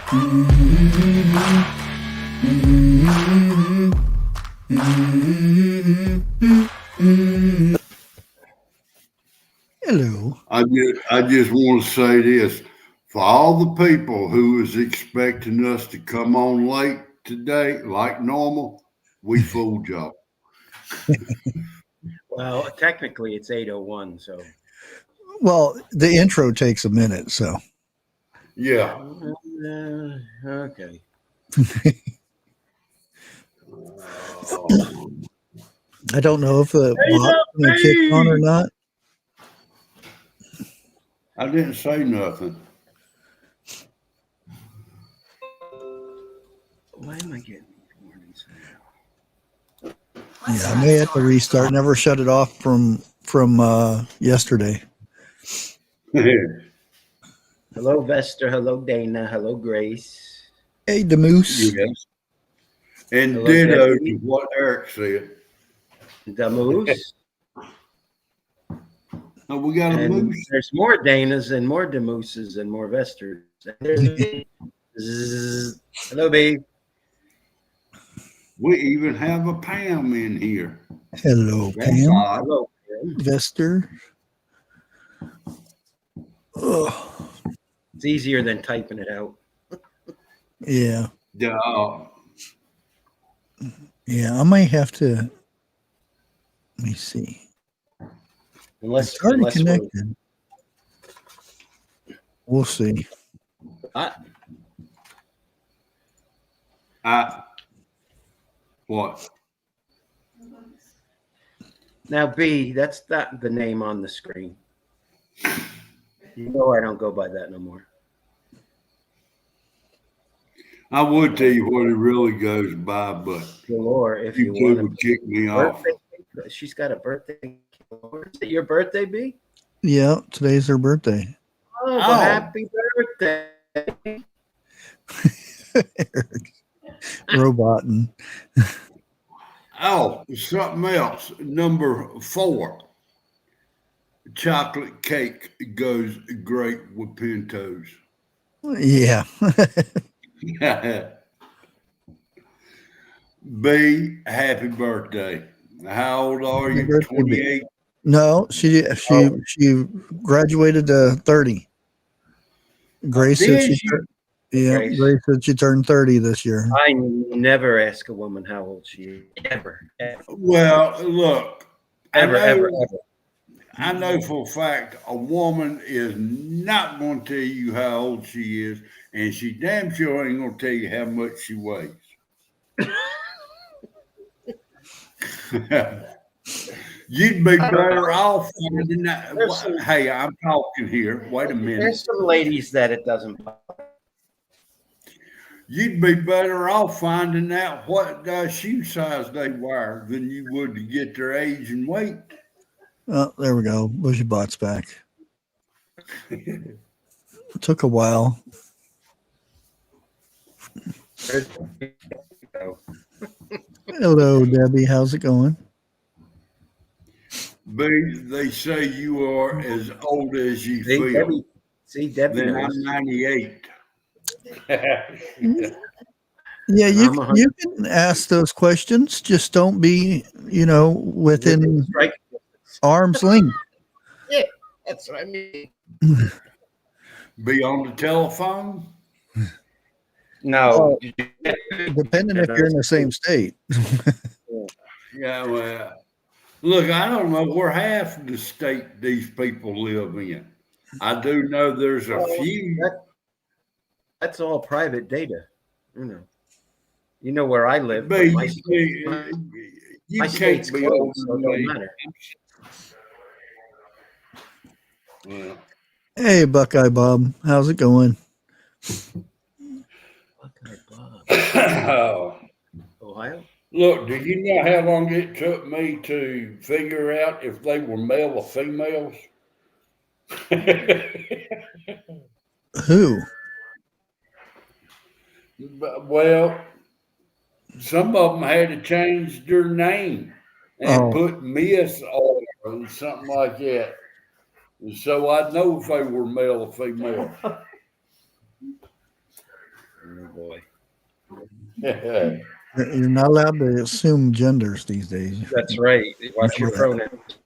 Hello. I just want to say this. For all the people who is expecting us to come on late today, like normal, we fooled y'all. Well, technically it's 8:01, so. Well, the intro takes a minute, so. Yeah. Okay. I don't know if the bot's going to kick on or not. I didn't say nothing. Why am I getting these warnings now? Yeah, I may have to restart. Never shut it off from yesterday. Hello, Vester. Hello, Dana. Hello, Grace. Hey, the moose. Yes. And Hello, ditto Debbie. to what Eric said. The moose. No, we got a And moose. there's more Danas and more Demooses and more Vesters. And there's me. Zzz. Hello, babe. We even have a Pam in here. Hello, That's Pam. odd. Hello, Pam. Vester. Oh, It's easier than typing it out. yeah. Yeah, I might have to. Let me see. Unless It's already we're- connected. We'll see. What? Now, B, that's not the name on the screen. You know I don't go by that no more. I would tell you what it really goes by, but Galore, if you you want would to. kick me off. She's got a birthday. Is it your birthday, B? Yeah, today's her birthday. Oh, well, happy birthday. Roboting. Oh, something else. Number 4. Chocolate cake goes great with pintos. Yeah. B, happy birthday. How old are Happy you? birthday, B. 28? No, she graduated to 30. Grace said Did she you? Grace said she turned 30 this year. I never ask a woman how old she is. Ever. Well, look. Ever. I know for a fact a woman is not going to tell you how old she is, and she damn sure ain't going to tell you how much she weighs. You'd be better off finding that. Hey, I'm talking here. Wait a minute. There's some ladies that it doesn't bother. You'd be better off finding out what shoe size they wear than you would to get their age and weight. Oh, there we go. Bushy Bot's back. It took a while. Hello, Debbie. How's it going? B, they say you are as old as you feel. Debbie, Debbie Then knows. I'm 98. Yeah, you can ask those questions. Just don't be, within arm's length. Yeah, that's what I mean. Be on the telephone? No. Depending if you're in the same state. Yeah, well, look, I don't know where half of the state these people live in. I do know there's a few. That's all private data. You know where I live. But My can't state's be closed, older so it than don't me. matter. Yeah. Hey, Buckeye Bob. How's it going? Buckeye Bob. Oh. Ohio? Look, do you know how long it took me to figure out if they were male or females? Who? Well, some of them had to change their name and put Miss or something like that. So I'd know if they were male or female. You're not allowed to assume genders these days. That's right. Watch your pronouns.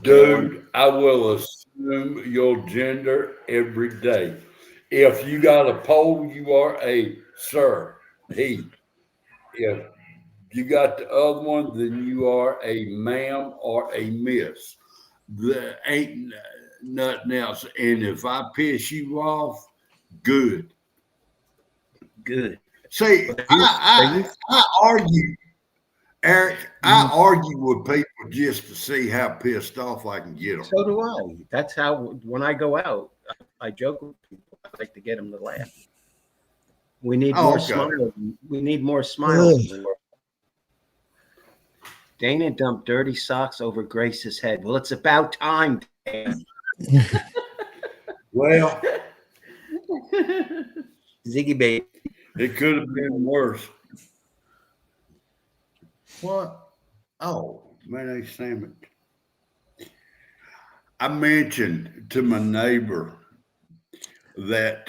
Dude, I will assume your gender every day. If you got a pole, you are a sir, he. If you got the other one, then you are a ma'am or a miss. There ain't nothing else. And if I piss you off, good. Good. See, I argue, Eric, I argue with people just to see how pissed off I can get them. So do I. That's how, when I go out, I joke with people. I like to get them to laugh. We need more smiles. We need more smiles. Dana dumped dirty socks over Grace's head. Well, it's about time, Dan. Well, Ziggy baby. it could have been worse. What? Oh, mayonnaise sandwich. I mentioned to my neighbor that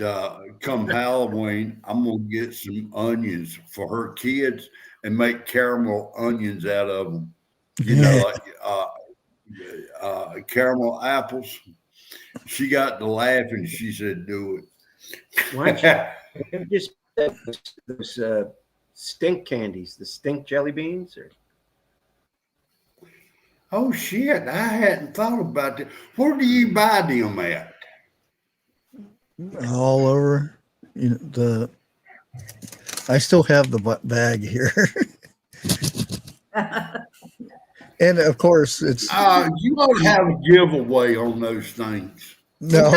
come Halloween, I'm going to get some onions for her kids and make caramel onions out of them. You know, like caramel apples. She got to laughing. She said, do it. Why don't you just those stink candies, the stink jelly beans? Or? Oh, shit. I hadn't thought about that. Where do you buy them at? All over. You know, I still have the bag here. And of course, it's you ought to have a giveaway on those things. No,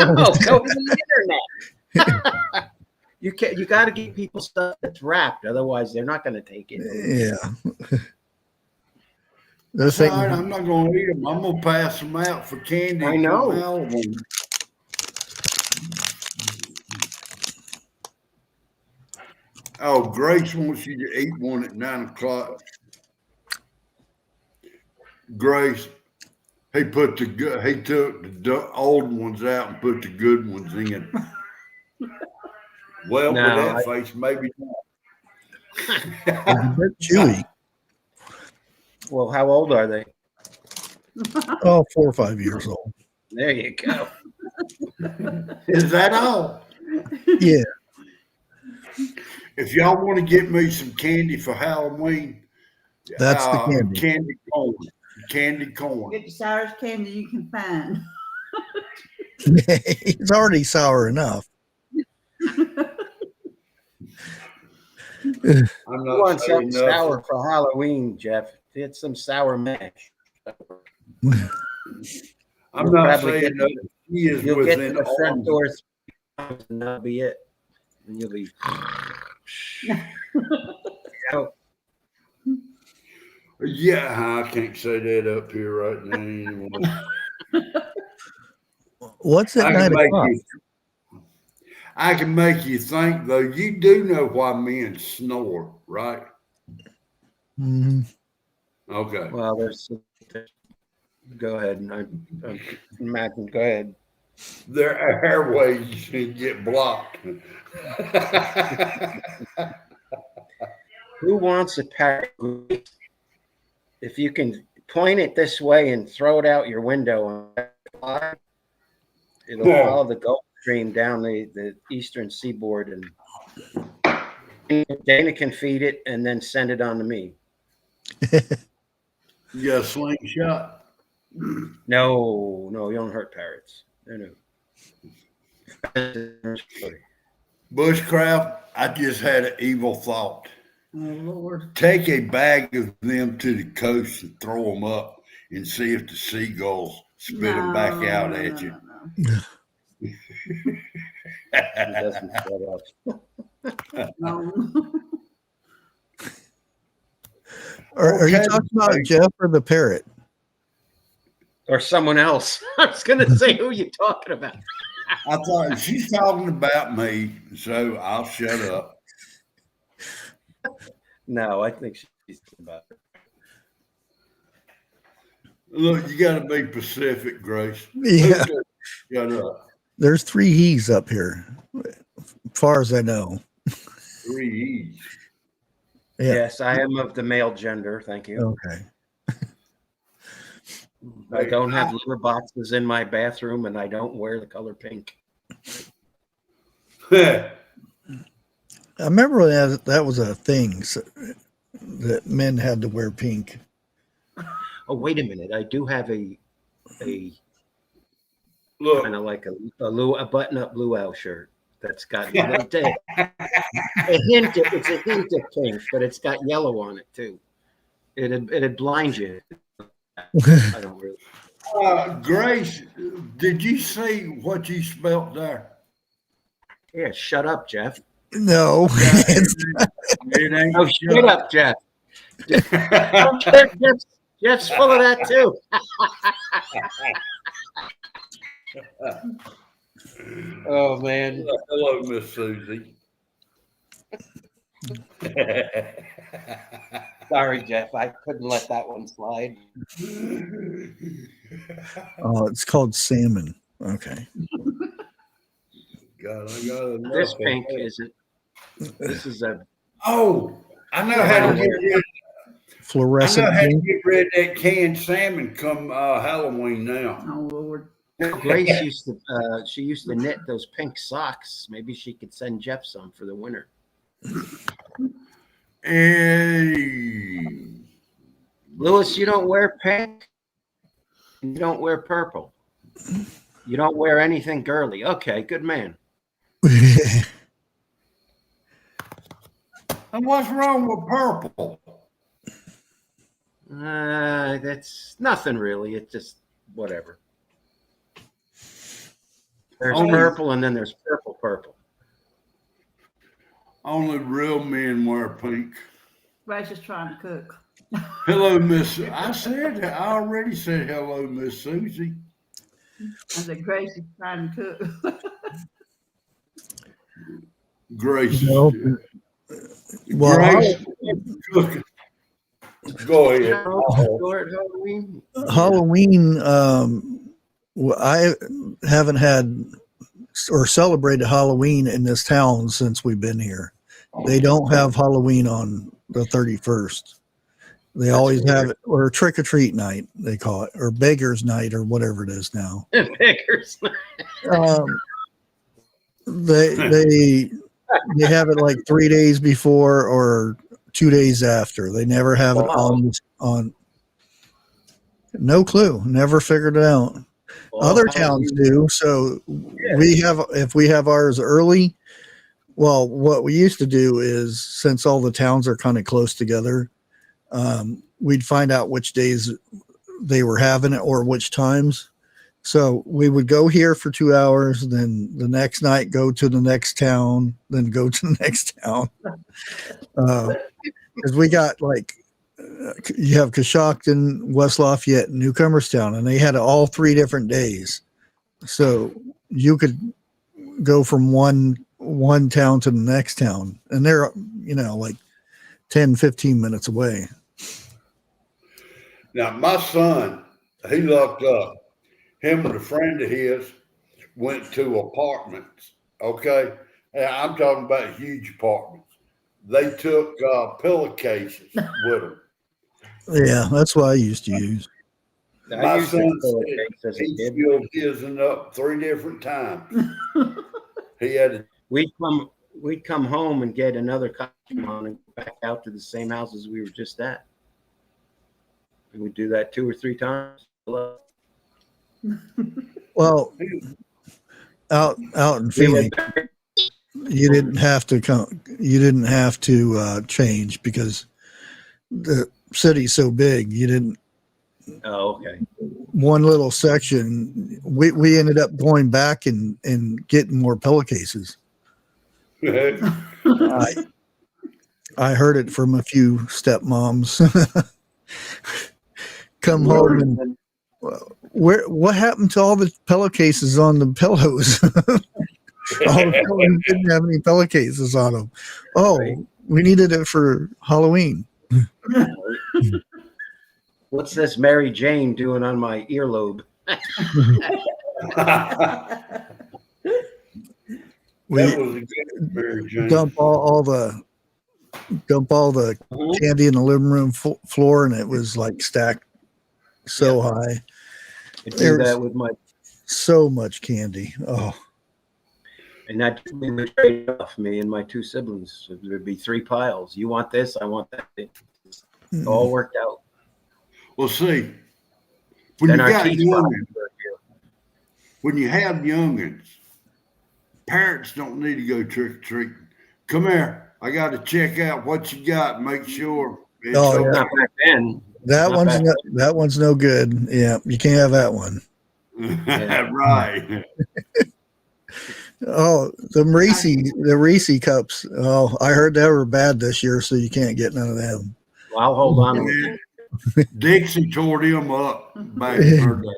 go to the internet. You got to give people stuff that's wrapped, otherwise they're not going to take it. Yeah. Right, I'm not going to eat them. I'm going to pass them out for candy. I know. Oh, Grace wants you to eat one at 9 o'clock. Grace, he took the old ones out and put the good ones in. Well, with that face, maybe not. Chewy. Well, how old are they? Oh, 4 or 5 years old. There you go. Is that all? Yeah. If y'all want to get me some candy for Halloween, that's the candy. Candy corn. Candy corn. Get the sourest candy you can find. It's already sour enough. I'm not want something sour for Halloween, Jeff. Get some sour mash. I'm not saying that he is you'll within get to the front door and that'll be it. And you'll be yeah, I can't say that up here right now anymore. What's at 9 o'clock? I can make you think, though. You do know why men snore, right? Mm-hmm. Okay. Well, go ahead. I imagine. Go ahead. Their airways get blocked. Who wants a parrot? If you can point it this way and throw it out your window, it'll follow the Gulf Stream down the eastern seaboard, and Dana can feed it and then send it on to me. You got a slingshot? No, you don't hurt parrots. No. Bushcraft, I just had an evil thought. Oh, Lord. Take a bag of them to the coast and throw them up and see if the seagulls spit them back out at you. No. Are you talking about Jeff or the parrot? Or someone else? I was going to say, who are you talking about? I thought she's talking about me, so I'll shut up. No, I think she's talking about her. Look, you got to be Pacific, Grace. Yeah. Shut up. There's 3 he's up here, as far as I know. 3 E's. Yeah. Yes, I am of the male gender. Thank you. Okay. I don't have litter boxes in my bathroom, and I don't wear the color pink. I remember that was a thing, so, that men had to wear pink. Oh, wait a minute! I do have a Look, kind of like a button-up luau shirt that's got a hint. It's a hint of pink, but it's got yellow on it too. It'd blind you. I don't really. Grace, did you see what you spelt there? Yeah, shut up, Jeff. No. It ain't Oh, shut up, Jeff. Jeff's full of that too. Oh man. Hello, Miss Susie. Sorry, Jeff. I couldn't let that one slide. Oh, it's called salmon. Okay. God, I got This pink isn't. This is a. Oh, I know how to get rid. Fluorescent I know how to pink. get rid of that canned salmon come Halloween now. Oh, Lord. Grace used to. She used to knit those pink socks. Maybe she could send Jeff some for the winter. Hey. Louis, you don't wear pink. You don't wear purple. You don't wear anything girly. Okay, good man. And what's wrong with purple? That's nothing really. It's just whatever. There's Only- purple, and then there's purple. Only real men wear pink. Ray's just trying to cook. Hello, Miss. I already said hello, Miss Susie. I said, Grace is trying to cook. Grace. Nope. Well, Grace. Cooking. Go ahead. Halloween, I haven't had or celebrated Halloween in this town since we've been here. They don't have Halloween on the 31st. They always have it, or trick or treat night, they call it, or beggars night, or whatever it is now. Beggars. They have it like 3 days before or 2 days after. They never have it on. No clue. Never figured it out. Other towns do. So if we have ours early, well, what we used to do is, since all the towns are kind of close together, we'd find out which days they were having it or which times. So we would go here for 2 hours, then the next night go to the next town, then go to the next town. Because we got like, you have Coshocton, West Lafayette, and Newcomerstown, and they had all 3 different days. So you could go from one town to the next town, and they're, like 10, 15 minutes away. Now, my son, he lucked up. Him and a friend of his went to apartments, okay? And I'm talking about huge apartments. They took pillowcases with them. Yeah, that's what I used to use. My son said he filled his up 3 different times. He had to. We'd come home and get another costume on and go back out to the same house as we were just at. And we'd do that 2 or 3 times. Well, out in Phoenix, you didn't have to come. You didn't have to change because the city's so big. You didn't. Oh, okay. One little section. We ended up going back and getting more pillowcases. I heard it from a few stepmoms. Come home and what happened to all the pillowcases on the pillows? All the pillows didn't have any pillowcases on them. Oh, we needed it for Halloween. What's this Mary Jane doing on my earlobe? That was a good Mary Jane. dump all the candy in the living room floor, and it was like stacked so high. I do There that was with my, so much candy. Oh, and that we would trade off, me and my two siblings. So there'd be 3 piles. You want this? I want that. It all worked out. Well, see, when Then you our got teeth youngins, worked here. when you have youngins, parents don't need to go trick or treating. Come here. I got to check out what you got and make sure it's Oh, yeah. Not back then. that one's no good. Yeah, you can't have that one. Yeah. Right. Oh, the Reese cups. Oh, I heard they were bad this year, so you can't get none of them. Well, I'll hold on to it. Dixie tore them up back in her day.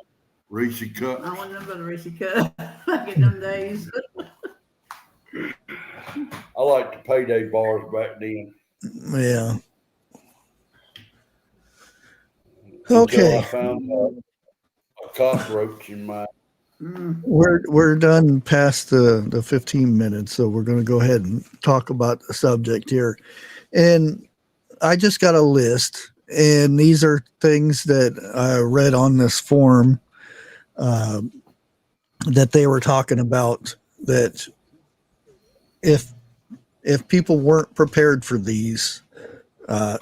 Reese cup. I want nothing but a Reese cup back in them days. I like the payday bars back then. Yeah. Until Okay. I found a cockroach in my. We're done past the 15 minutes, so we're going to go ahead and talk about the subject here. And I just got a list, and these are things that I read on this forum that they were talking about, that if people weren't prepared for these, that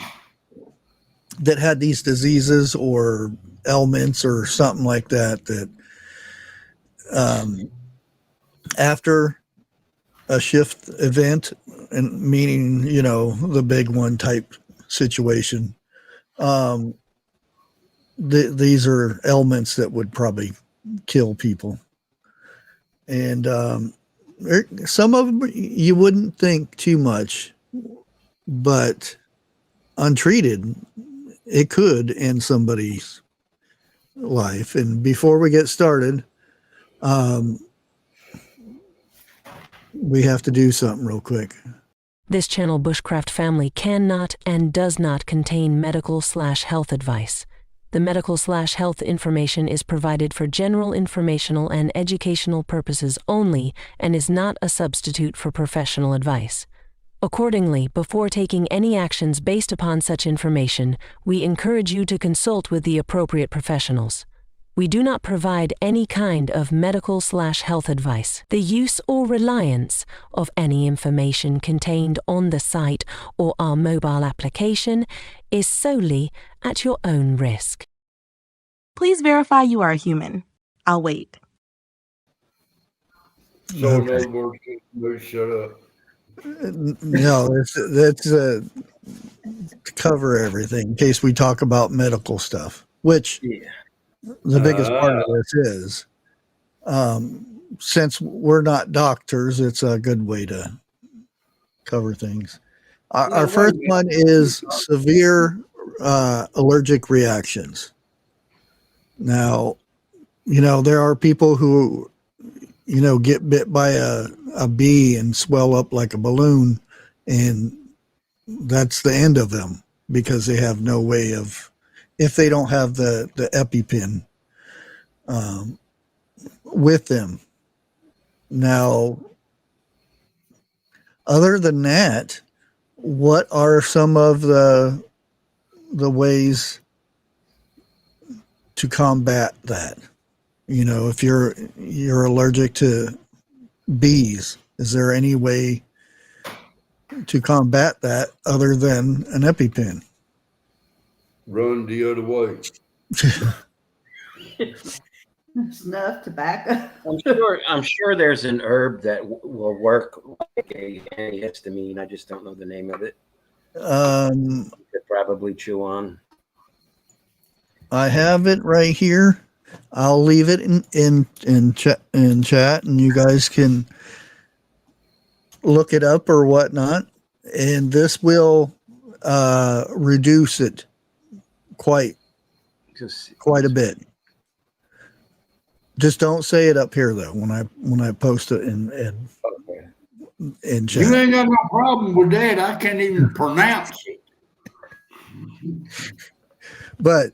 had these diseases or ailments or something like that, that after a shift event, and meaning, you know, the big one type situation, these are ailments that would probably kill people. And some of them you wouldn't think too much, but untreated, it could end somebody's life. And before we get started, we have to do something real quick. This channel, Bushcraft Family, cannot and does not contain medical/health advice. The medical/health information is provided for general informational and educational purposes only and is not a substitute for professional advice. Accordingly, before taking any actions based upon such information, we encourage you to consult with the appropriate professionals. We do not provide any kind of medical/health advice. The use or reliance of any information contained on the site or our mobile application is solely at your own risk. Please verify you are a human. I'll wait. So in other words, shut up. No, that's to cover everything in case we talk about medical stuff, which the biggest part of this is. Since we're not doctors, it's a good way to cover things. Our first one is severe allergic reactions. Now, you know, there are people who, you know, get bit by a bee and swell up like a balloon, and that's the end of them because they have no way of, if they don't have the EpiPen with them. Now, other than that, what are some of the ways to combat that? You know, if you're allergic to bees, is there any way to combat that other than an EpiPen? Run the other way. Snuff, tobacco. I'm sure there's an herb that will work like a antihistamine. I just don't know the name of it. You could probably chew on. I have it right here. I'll leave it in chat, and you guys can look it up or whatnot. And this will reduce it quite a bit. Just don't say it up here though when I post it in chat. You ain't got no problem with that. I can't even pronounce it. But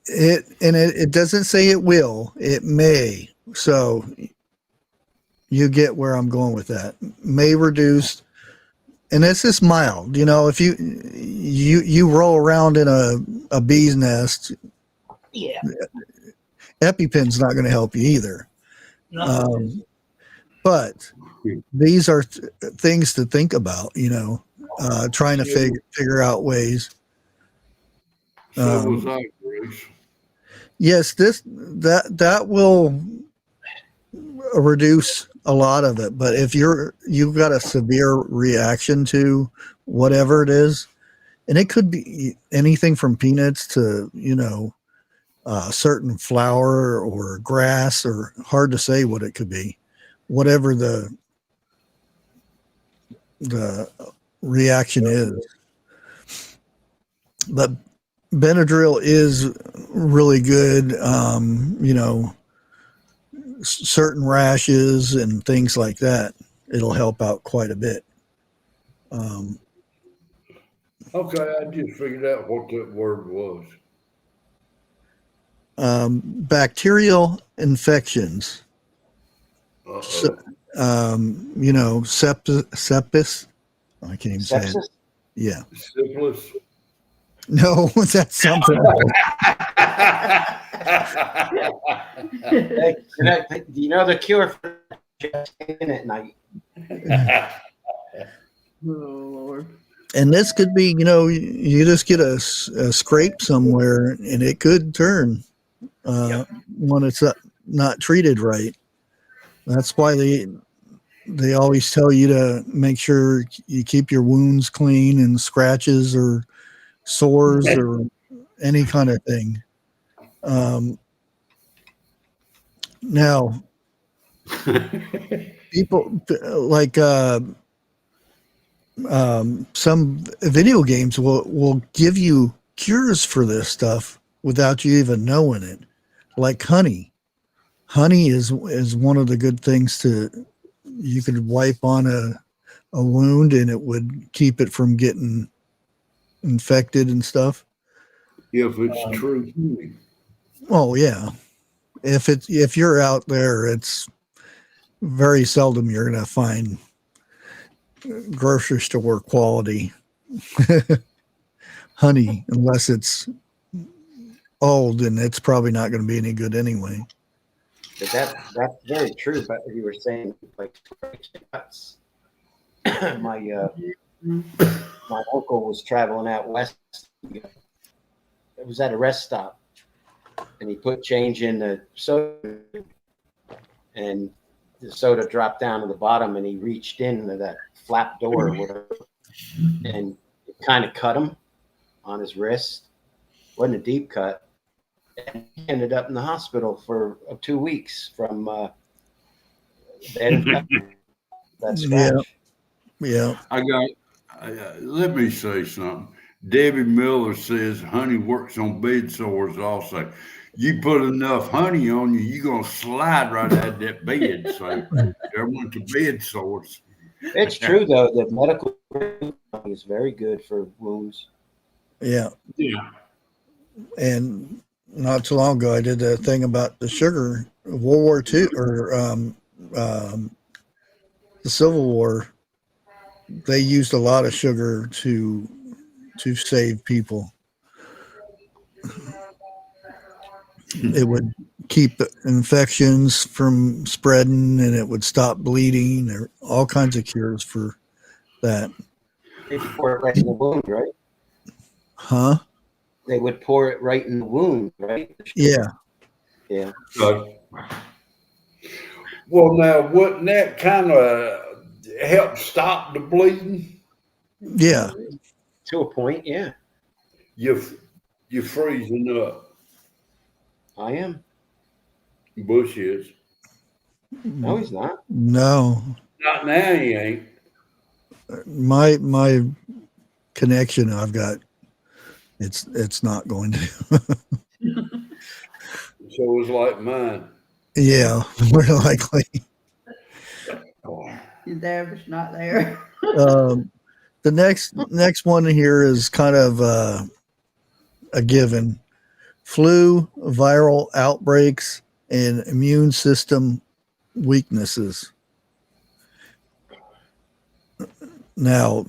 it doesn't say it will. It may. So You get where I'm going with that. May reduce, and it's just mild. If you roll around in a bee's nest, Yeah. EpiPen's not going to help you either. But these are things to think about. Trying to figure out ways. So was I, Grace. Yes, that will reduce a lot of it. But if you've got a severe reaction to whatever it is, and it could be anything from peanuts to certain flour or grass, or hard to say what it could be, whatever the reaction is. But Benadryl is really good. Certain rashes and things like that, it'll help out quite a bit. Okay, I just figured out what that word was. Bacterial infections. Sepsis. I can't even say it. Yeah. Syphilis. No, that's something. Do you know the cure for just in at night? Oh, Lord. And this could be, you just get a scrape somewhere and it could turn when it's not treated right. That's why they always tell you to make sure you keep your wounds clean, and scratches or sores or any kind of thing. Now, people like some video games will give you cures for this stuff without you even knowing it, like honey. Honey is one of the good things you could wipe on a wound, and it would keep it from getting infected and stuff. If it's true. Oh yeah. If you're out there, it's very seldom you're going to find grocery store quality honey, unless it's old, and it's probably not going to be any good anyway. But that's very true. But you were saying like nuts. My uncle was traveling out west. It was at a rest stop, and he put change in the soda, and the soda dropped down to the bottom, and he reached into that flap door or whatever, and it kind of cut him on his wrist. Wasn't a deep cut. And he ended up in the hospital for 2 weeks from that scratch. Yeah. Let me say something. Debbie Miller says honey works on bed sores also. You put enough honey on you, you're going to slide right out of that bed. So there went to bed sores. It's true, though, that medical is very good for wounds. Yeah. Yeah. And not too long ago, I did a thing about the sugar, World War II, or the Civil War. They used a lot of sugar to save people. It would keep infections from spreading, and it would stop bleeding. There are all kinds of cures for that. They pour it right in the wound, right? Huh? They would pour it right in the wound, right? Yeah. Yeah. Well, now, wouldn't that kind of help stop the bleeding? Yeah. To a point, yeah. You're freezing up. I am. Bush is. No, he's not. No. Not now, he ain't. My connection I've got, it's not going to. So it's like mine. Yeah, more likely. He's there, but he's not there. The next one here is kind of a given. Flu, viral outbreaks, and immune system weaknesses. Now,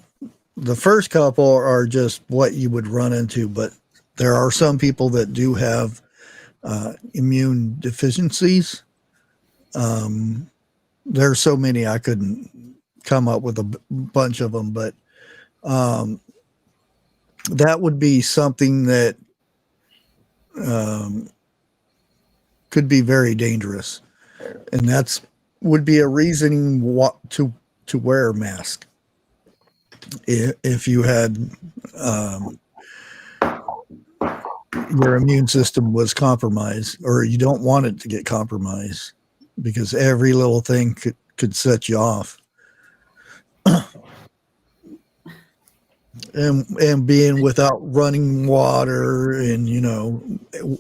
the first couple are just what you would run into, but there are some people that do have immune deficiencies. There's so many I couldn't come up with a bunch of them, but that would be something that could be very dangerous, and that's would be a reasoning to wear a mask if you had your immune system was compromised, or you don't want it to get compromised, because every little thing could set you off. And being without running water and, you know,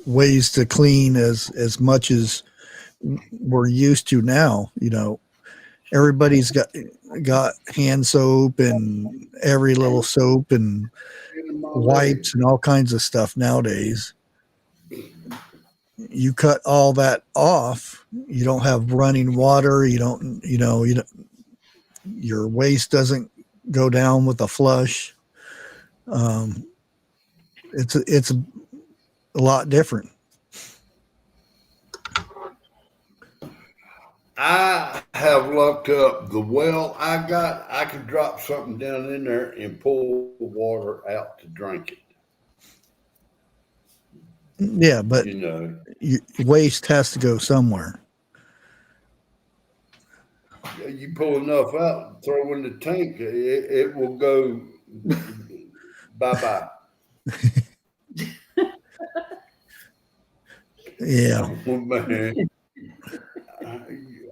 ways to clean as much as we're used to now, you know, everybody's got hand soap and every little soap and wipes and all kinds of stuff nowadays. You cut all that off, you don't have running water, you don't, your waste doesn't go down with a flush. It's a lot different. I have looked up the well I could drop something down in there and pull the water out to drink it. Yeah, but You know, waste has to go somewhere. you pull enough out, throw in the tank, it will go bye-bye. Yeah. Oh, man.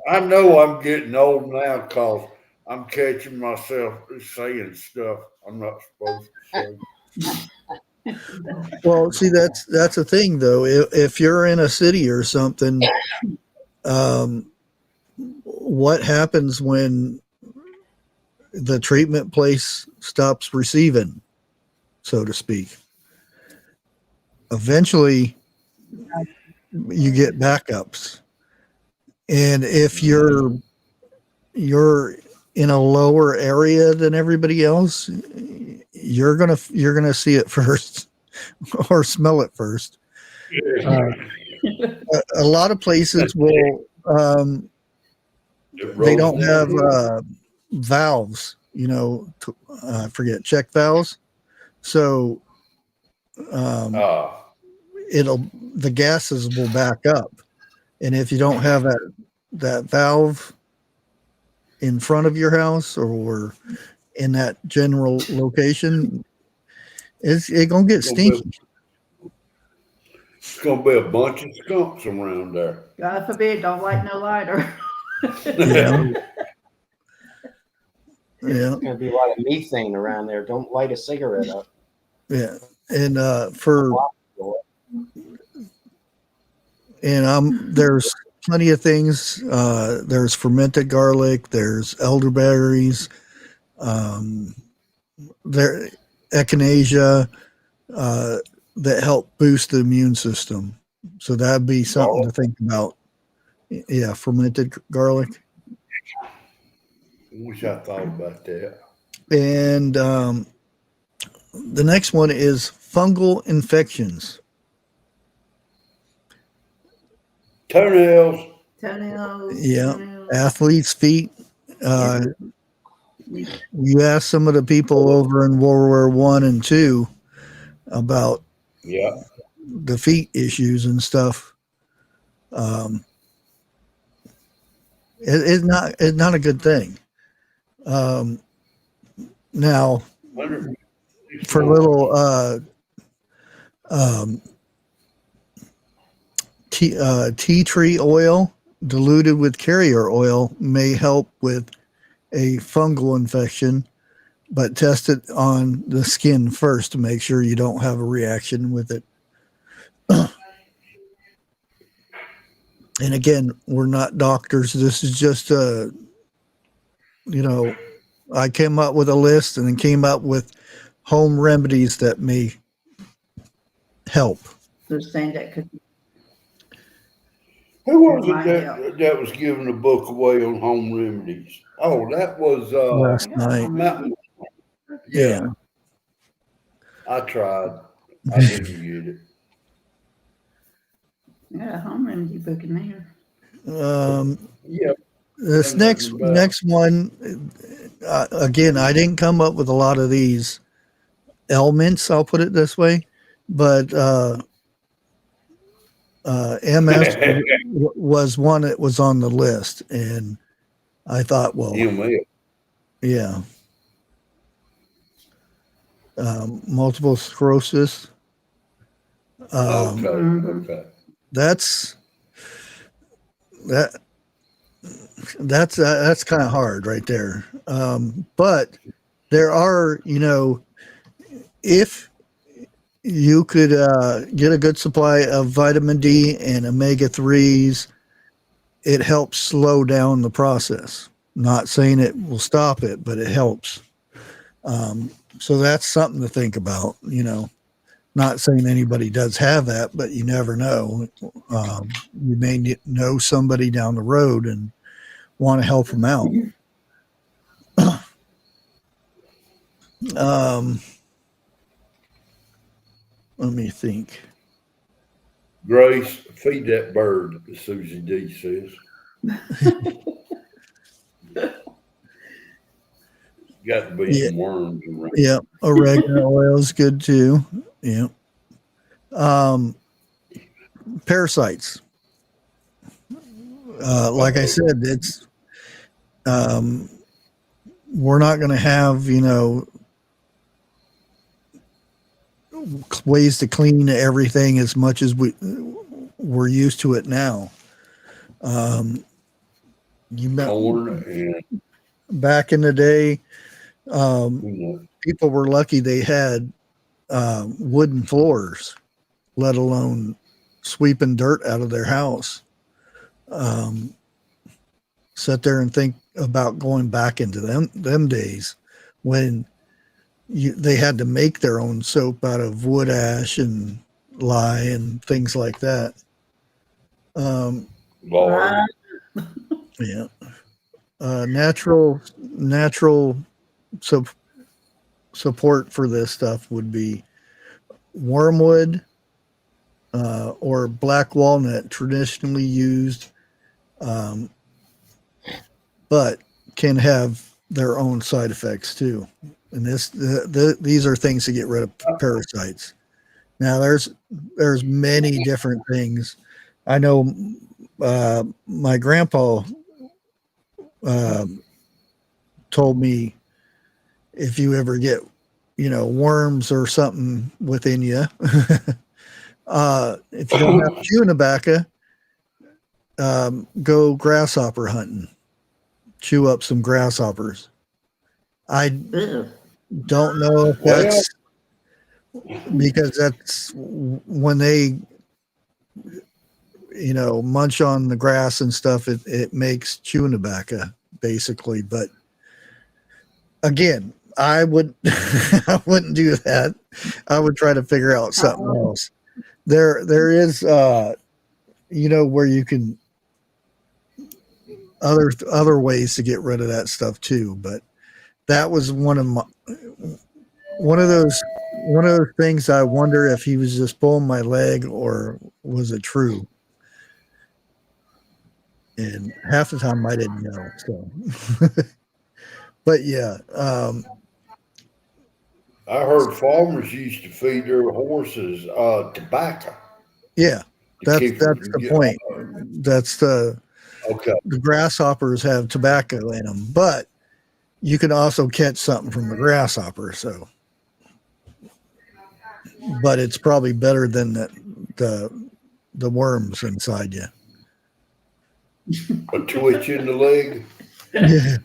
I know I'm getting old now because I'm catching myself saying stuff I'm not supposed to say. Well, see, that's the thing, though. If you're in a city or something, what happens when the treatment place stops receiving, so to speak? Eventually, you get backups, and if you're in a lower area than everybody else, you're gonna see it first or smell it first. A lot of places will they don't have valves, you know, I forget, check valves. So the gases will back up, and if you don't have that valve in front of your house or in that general location, it's gonna get stinky. It's gonna be a bunch of skunks around there. God forbid, don't light no lighter. Yeah. Yeah. There's going to be a lot of methane around there. Don't light a cigarette up. Yeah. And there's plenty of things. There's fermented garlic, there's elderberries, there echinacea, that help boost the immune system. So that'd be something to think about. Yeah, fermented garlic. Wish I thought about that. And the next one is fungal infections. Toenails. Yeah, athlete's feet. You ask some of the people over in World War I and II about the feet issues and stuff. It's not a good thing. Now, for little tea tree oil diluted with carrier oil may help with a fungal infection, but test it on the skin first to make sure you don't have a reaction with it. And again, we're not doctors. This is just I came up with a list and then came up with home remedies that may help. They're saying that could. Who was it that was giving a book away on home remedies? Oh, that was last night. Yeah. Yeah. I tried. I didn't get it. Yeah, home remedy book in there. Yeah. This And nothing about- next one, again, I didn't come up with a lot of these elements. I'll put it this way, but MS was one that was on the list, and I thought, well, ML. yeah, multiple sclerosis. Okay. Mhm. Okay. That's kind of hard right there. But there are, if you could get a good supply of vitamin D and omega-3s, it helps slow down the process. Not saying it will stop it, but it helps. So that's something to think about, Not saying anybody does have that, but you never know. You may know somebody down the road and want to help them out. Let me think. Grace, feed that bird, Susie D says. Got to be some worms around. Yeah, oregano oil is good too. Yeah. Parasites. Like I said, it's we're not going to have ways to clean everything as much as we're used to it now. Corn and back in the day, people were lucky they had wooden floors, let alone sweeping dirt out of their house. Sit there and think about going back into them days when they had to make their own soap out of wood ash and lye and things like that. lard. Yeah. Natural support for this stuff would be wormwood or black walnut, traditionally used, but can have their own side effects too. And these are things to get rid of parasites. Now there's many different things. I know my grandpa told me if you ever get worms or something within you, if you don't have chewing tobacco, go grasshopper hunting, chew up some grasshoppers. I don't know if that's because that's when they munch on the grass and stuff, it makes chewing tobacco basically. But again, I wouldn't do that. I would try to figure out something else. There is where you can other ways to get rid of that stuff too, but that was one of those things. I wonder if he was just pulling my leg or was it true? And half the time I didn't know. So, but yeah, I heard farmers used to feed their horses tobacco. yeah, that's the point. That's the grasshoppers have tobacco in them, but you can also catch something from the grasshopper. So, but it's probably better than the worms inside you. A twitch in the leg. Yeah.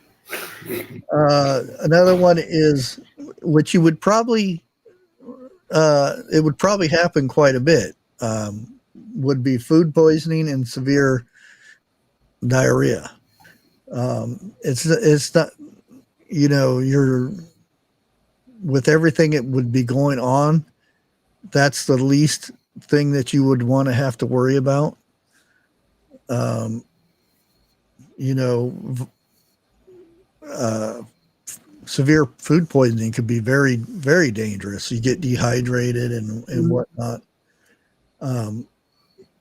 Another one is, which you would probably, it would probably happen quite a bit, would be food poisoning and severe diarrhea. It's not, you're with everything it would be going on. That's the least thing that you would want to have to worry about. severe food poisoning could be very, very dangerous. You get dehydrated and whatnot.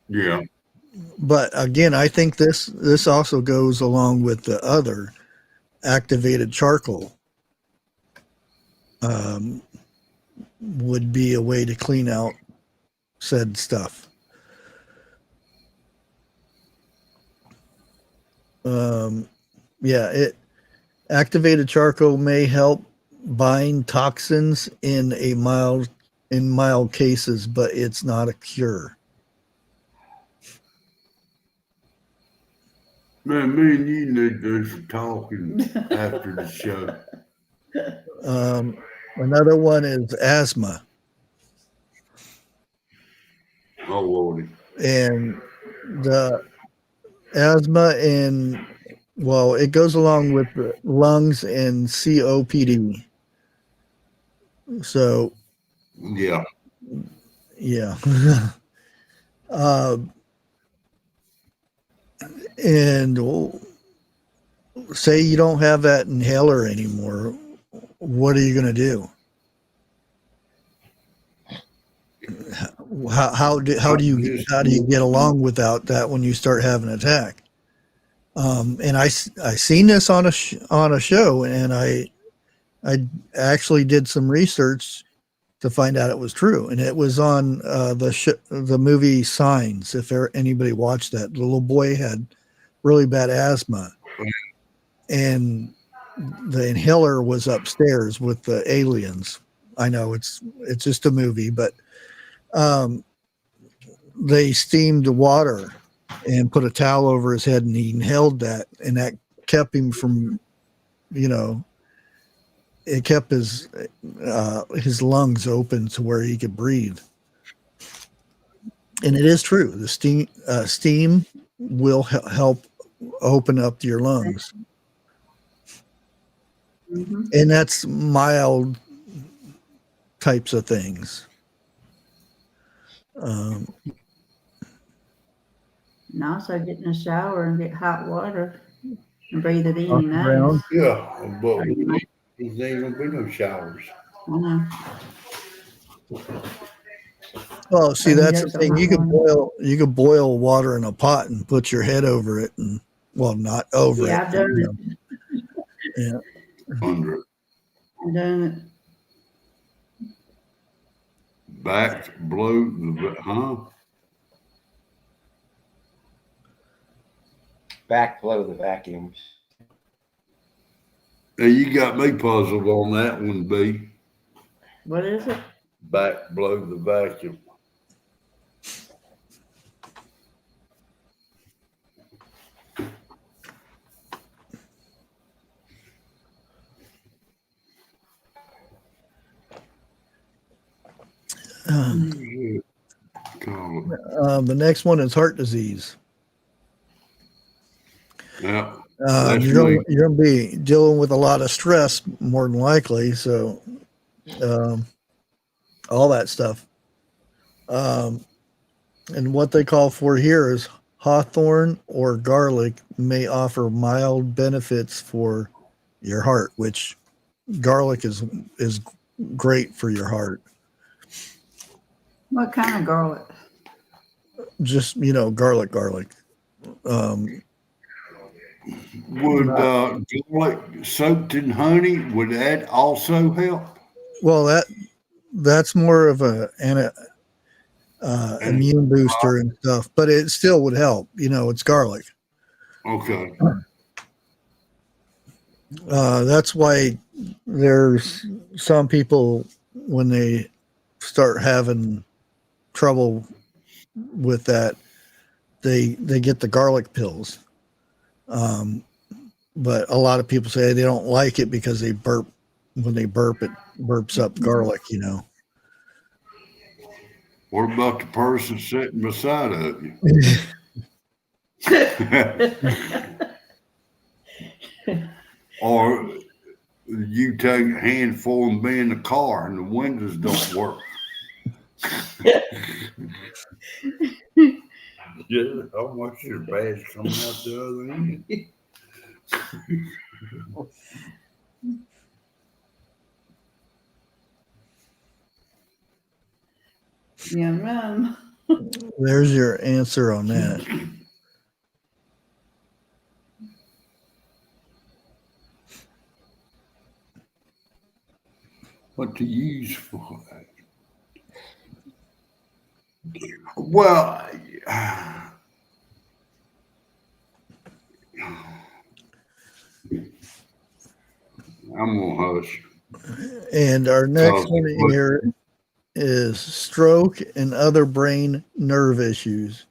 Yeah. But again, I think this also goes along with the other activated charcoal. Would be a way to clean out said stuff. Activated charcoal may help bind toxins in mild cases, but it's not a cure. Man, me and you need to do some talking after the show. Another one is asthma. Oh, Lordy. And the asthma it goes along with the lungs and COPD. So, yeah. And say you don't have that inhaler anymore, what are you going to do? How do you get along without that when you start having an attack? And I seen this on a show, and I actually did some research to find out it was true, and it was on the movie Signs. If anybody watched that, the little boy had really bad asthma, and the inhaler was upstairs with the aliens. I know it's just a movie, but they steamed water and put a towel over his head, and he inhaled that, and that kept him from, it kept his lungs open to where he could breathe. And it is true. The steam will help open up your lungs. Mm-hmm. And that's mild types of things. And also get in the shower and get hot water and breathe it in your nose. Yeah, but there ain't gonna be no showers. I know. Well, see, that's the thing. You could boil water in a pot and put your head over it, and not over it. Yeah, I've done it. Yeah. Under it. I've done it. Back blow Backflow the vacuums. Now you got me puzzled on that one, B. What is it? Back blow the vacuum. The next one is heart disease. Yeah. You're going to be dealing with a lot of stress, more than likely. So, all that stuff. And what they call for here is hawthorn or garlic may offer mild benefits for your heart, which garlic is great for your heart. What kind of garlic? Just, garlic. Would garlic soaked in honey, would that also help? Well, that's more of an immune booster and stuff, but it still would help. It's garlic. Okay. That's why there's some people, when they start having trouble with that, they get the garlic pills. But a lot of people say they don't like it because they burp. When they burp, it burps up garlic, What about the person sitting beside of you? Or you take a handful and be in the car and the windows don't work. Yeah, how much your badge coming out the other end? Yum, yum. There's your answer on that. What to use for? Well, I'm gonna hush. And our next one here is stroke and other brain nerve issues.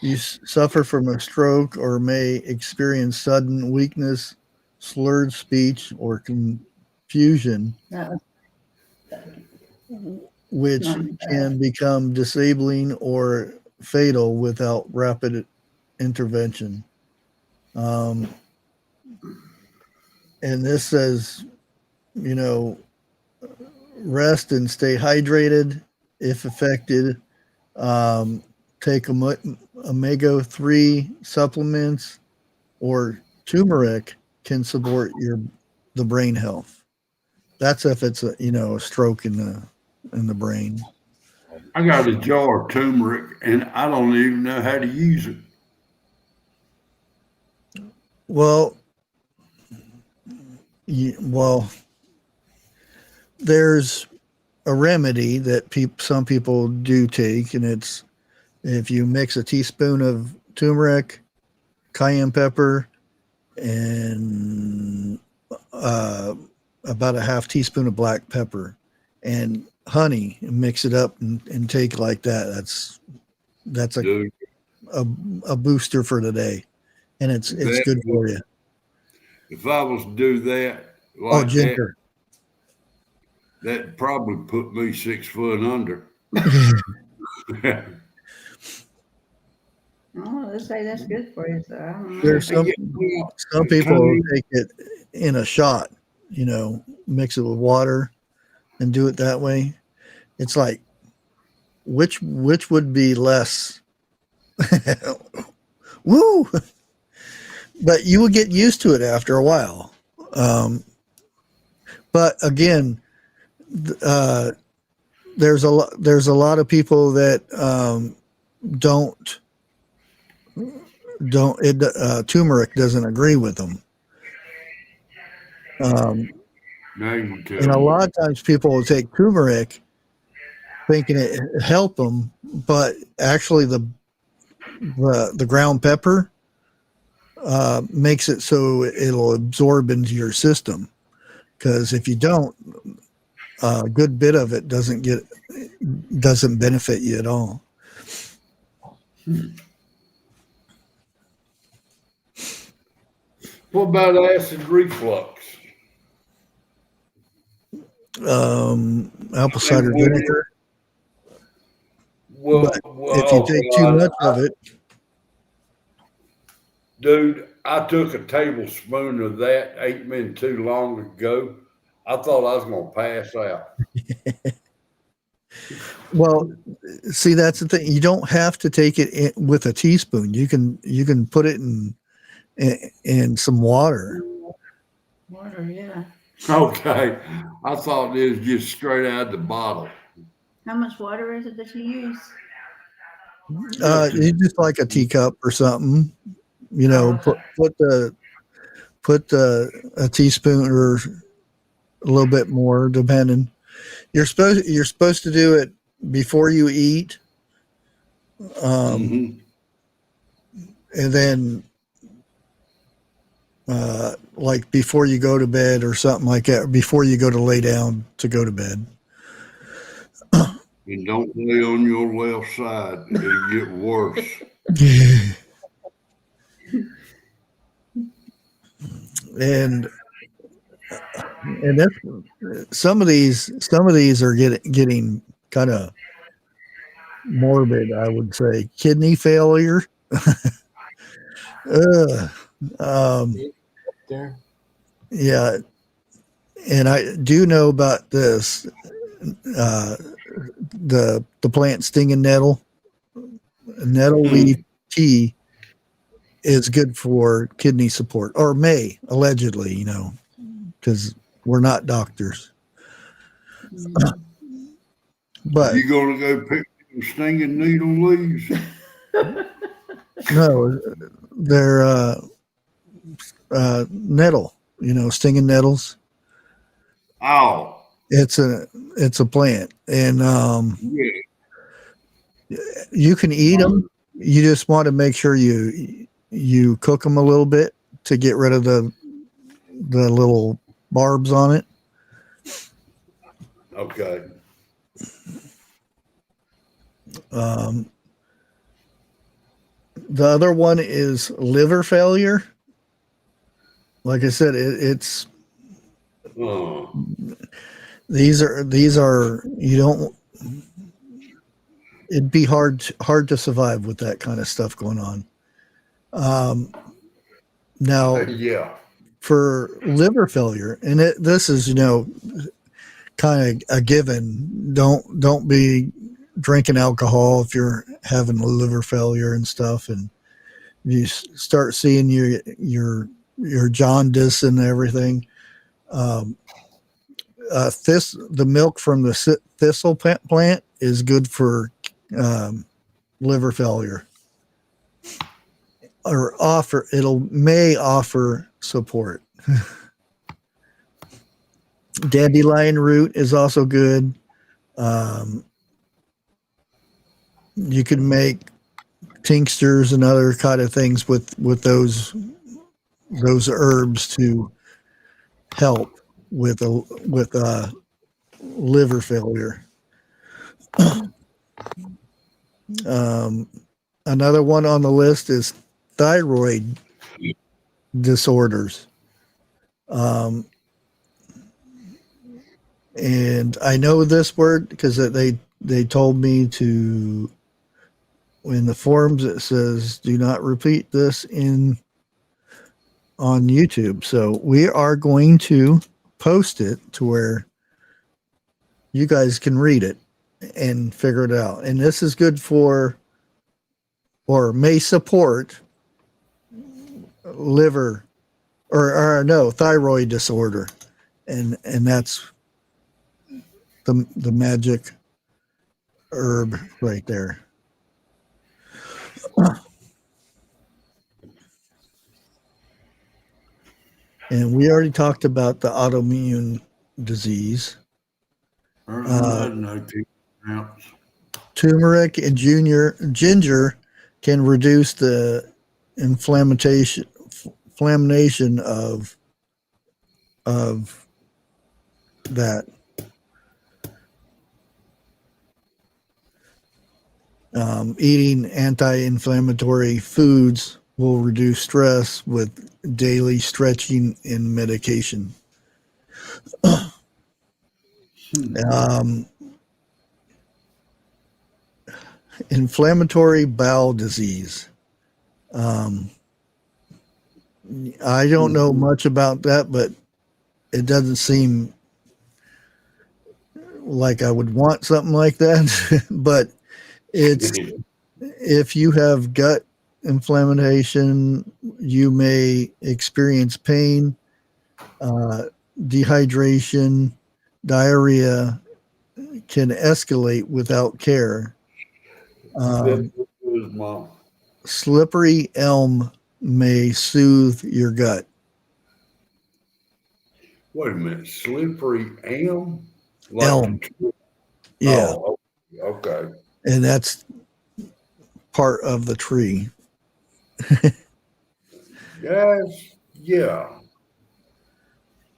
You suffer from a stroke or may experience sudden weakness, slurred speech, or confusion, That was which can become disabling or fatal without rapid intervention. And this says, you know, rest and stay hydrated if affected. Take omega-3 supplements, or turmeric can support the brain health. That's if it's a stroke in the brain. I got a jar of turmeric, and I don't even know how to use it. Well, there's a remedy that some people do take, and it's if you mix a teaspoon of turmeric, cayenne pepper, and about a half teaspoon of black pepper and honey, and mix it up and take like that. That's a booster for the day, and it's good for you. If I was to do that, like ginger. That probably put me 6 foot under. Oh, let's say that's good for you. So I don't know. There's some people who take it in a shot, mix it with water and do it that way. It's like, which would be less? Woo! But you would get used to it after a while. But again, there's a lot of people that turmeric doesn't agree with them. And a lot of times people will take turmeric thinking it help them, but actually the ground pepper makes it so it'll absorb into your system. Because if you don't, a good bit of it doesn't benefit you at all. What about acid reflux? Apple cider vinegar. But if you take too much of it, dude, I took a tablespoon of that 8 minutes too long ago. I thought I was going to pass out. Well, see, that's the thing. You don't have to take it with a teaspoon. You can put it in some water. Water, yeah. Okay. I thought it was just straight out of the bottle. How much water is it that you use? You just like a teacup or something. Put a teaspoon or a little bit more, depending. You're supposed to do it before you eat, and then like before you go to bed or something like that. Before you go to lay down to go to bed. And don't lay on your left side; it'll get worse. And that's some of these are getting kind of morbid, I would say. Kidney failure. Yeah, and I do know about this. The plant stinging nettle leaf tea is good for kidney support, or may, allegedly, because we're not doctors. But You gonna go pick some stinging needle leaves? no, they're nettle. Stinging nettles. Oh, It's a plant, and yeah. you can eat them. You just want to make sure you cook them a little bit to get rid of the little barbs on it. Okay. The other one is liver failure. Like I said, it's these are you don't. It'd be hard to survive with that kind of stuff going on. Now, Yeah. for liver failure, and this is kind of a given. Don't be drinking alcohol if you're having a liver failure and stuff, and you start seeing your jaundice and everything. The milk from the thistle plant is good for liver failure, or may offer support. Dandelion root is also good. You can make tinctures and other kind of things with those herbs to help with liver failure. Another one on the list is thyroid disorders. And I know this word because they told me to, in the forums it says do not repeat this on YouTube. So we are going to post it to where you guys can read it and figure it out. And this is good for, or may support, liver or no, thyroid disorder. And that's the magic herb right there. And we already talked about the autoimmune disease. Turmeric and ginger can reduce the inflammation of that. Eating anti-inflammatory foods will reduce stress with daily stretching and medication. Inflammatory bowel disease. I don't know much about that, but it doesn't seem like I would want something like that. But if you have gut inflammation, you may experience pain, dehydration, diarrhea can escalate without care. Slippery elm may soothe your gut. Wait a minute, slippery elm? Elm. Yeah. Oh, okay. And that's part of the tree. Yes. Yeah.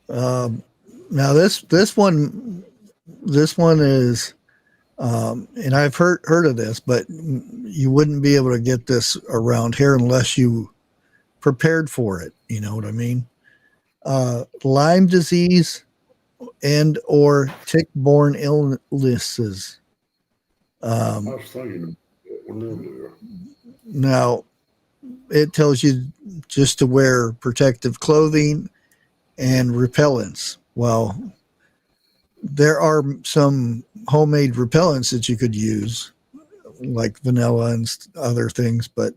Now this one is, and I've heard of this, but you wouldn't be able to get this around here unless you prepared for it. You know what I mean? Lyme disease and or tick-borne illnesses. I was thinking earlier. Now, it tells you just to wear protective clothing and repellents. Well, there are some homemade repellents that you could use, like vanilla and other things, but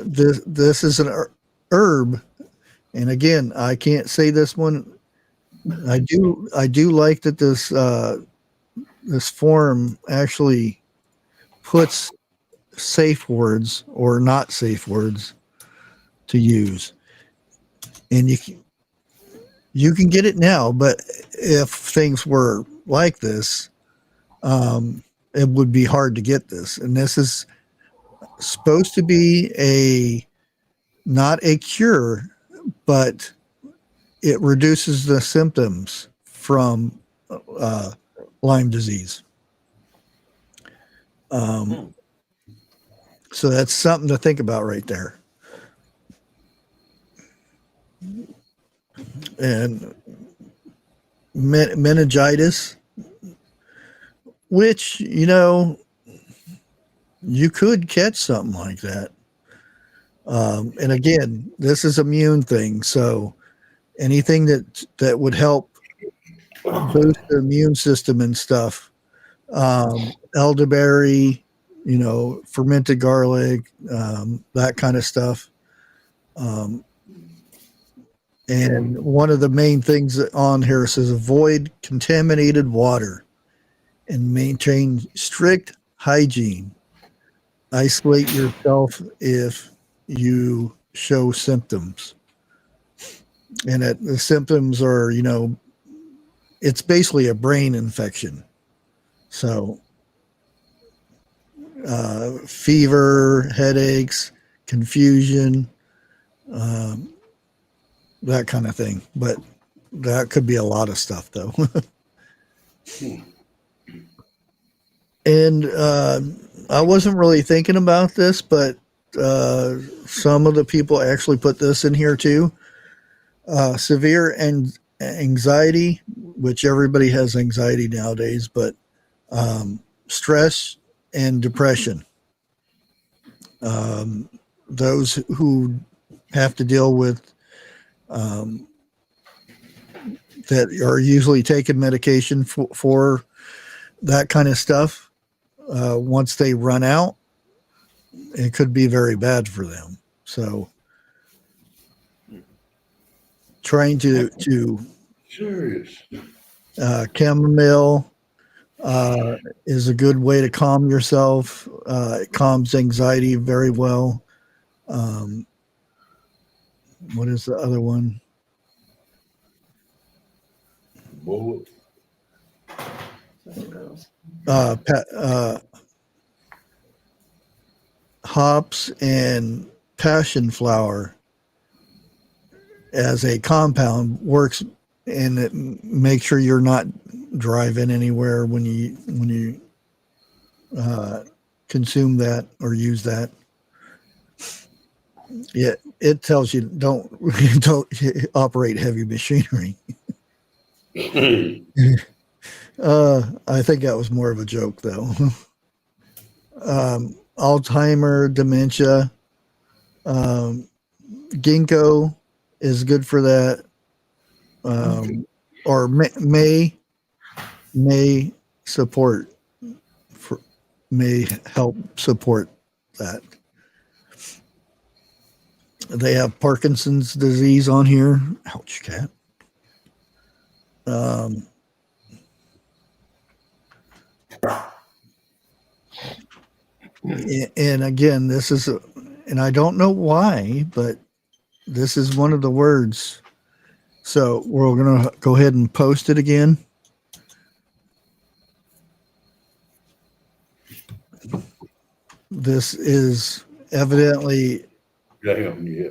this is an herb, and again, I can't say this one I do like that this form actually puts safe words or not safe words to use, and you can get it now. But if things were like this, it would be hard to get this. And this is supposed to be not a cure, but it reduces the symptoms from Lyme disease. So that's something to think about right there. And meningitis, which, you could catch something like that. And again, this is immune thing. So anything that would help boost the immune system and stuff, elderberry, fermented garlic, that kind of stuff. And one of the main things on here says avoid contaminated water and maintain strict hygiene. Isolate yourself if you show symptoms. And the symptoms are, it's basically a brain infection. So fever, headaches, confusion, that kind of thing. But that could be a lot of stuff, though. And I wasn't really thinking about this, but some of the people actually put this in here too. Severe anxiety, which everybody has anxiety nowadays, but stress and depression. Those who have to deal with that are usually taking medication for that kind of stuff. Once they run out, it could be very bad for them. So trying to Serious. chamomile is a good way to calm yourself. It calms anxiety very well. What is the other one? Bullet. Hops and passion flower as a compound works, and it makes sure you're not driving anywhere when you consume that or use that. Yeah, it tells you don't operate heavy machinery. I think that was more of a joke, though. Alzheimer, dementia, ginkgo is good for that, or may help support that. They have Parkinson's disease on here. Ouch, cat. And again, this is, and I don't know why, but this is one of the words. So we're going to go ahead and post it again. This is evidently, Damn, yeah.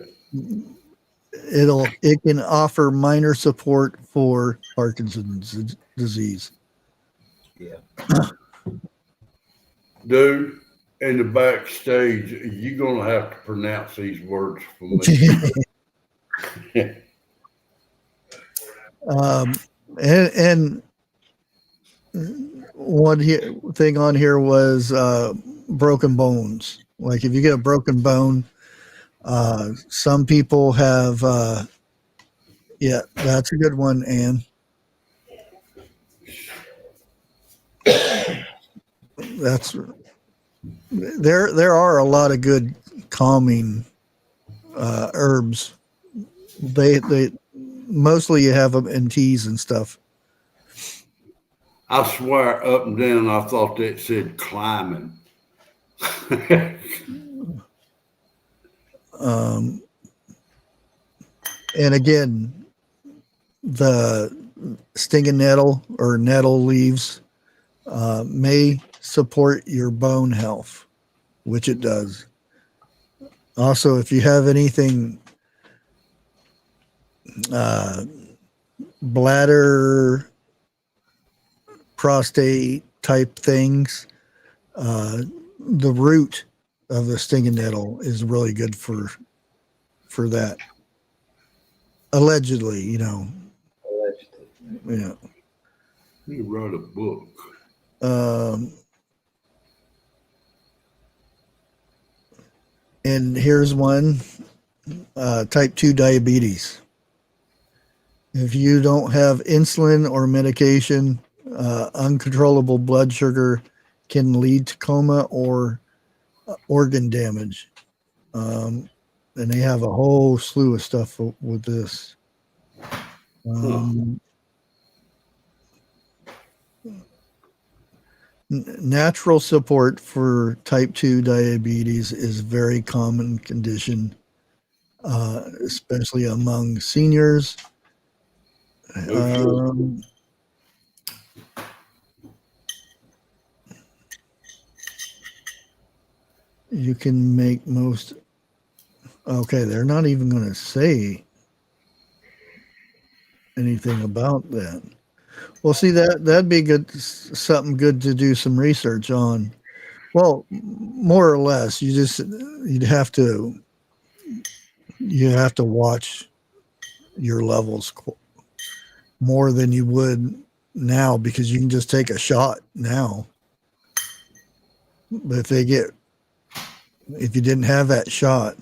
it can offer minor support for Parkinson's disease. Yeah. Dude, in the backstage, you're going to have to pronounce these words for me. And one thing on here was broken bones. Like if you get a broken bone, some people have, yeah, that's a good one, Ann. That's there are a lot of good calming herbs. They mostly you have them in teas and stuff. I swear up and down I thought that said climbing. And again, the stinging nettle or nettle leaves may support your bone health, which it does. Also, if you have anything bladder, prostate type things, the root of the stinging nettle is really good for that. Allegedly, you know. Yeah. You wrote a book. And here's one, type 2 diabetes. If you don't have insulin or medication, uncontrollable blood sugar can lead to coma or organ damage. And they have a whole slew of stuff with this. Natural support for type 2 diabetes is a very common condition, especially among seniors. You can make most. Okay, they're not even going to say anything about that. Well, see, that'd be good, something good to do some research on. Well, more or less, you'd have to watch your levels more than you would now, because you can just take a shot now. But if you didn't have that shot,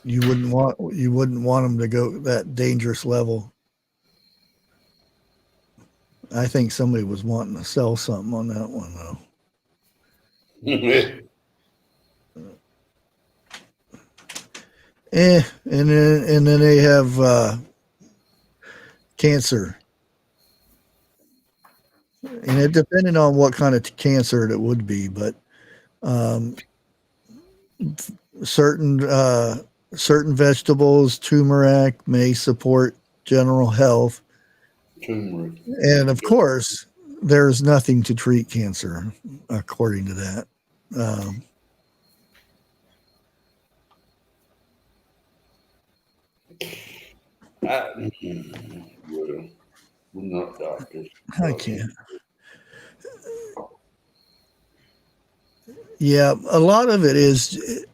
you wouldn't want them to go that dangerous level. I think somebody was wanting to sell something on that one, though. And then they have cancer, and it depending on what kind of cancer it would be, but certain vegetables, turmeric, may support general health. Turmeric. And of course, there's nothing to treat cancer, according to that. We're not doctors. I can't. Yeah, a lot of it is,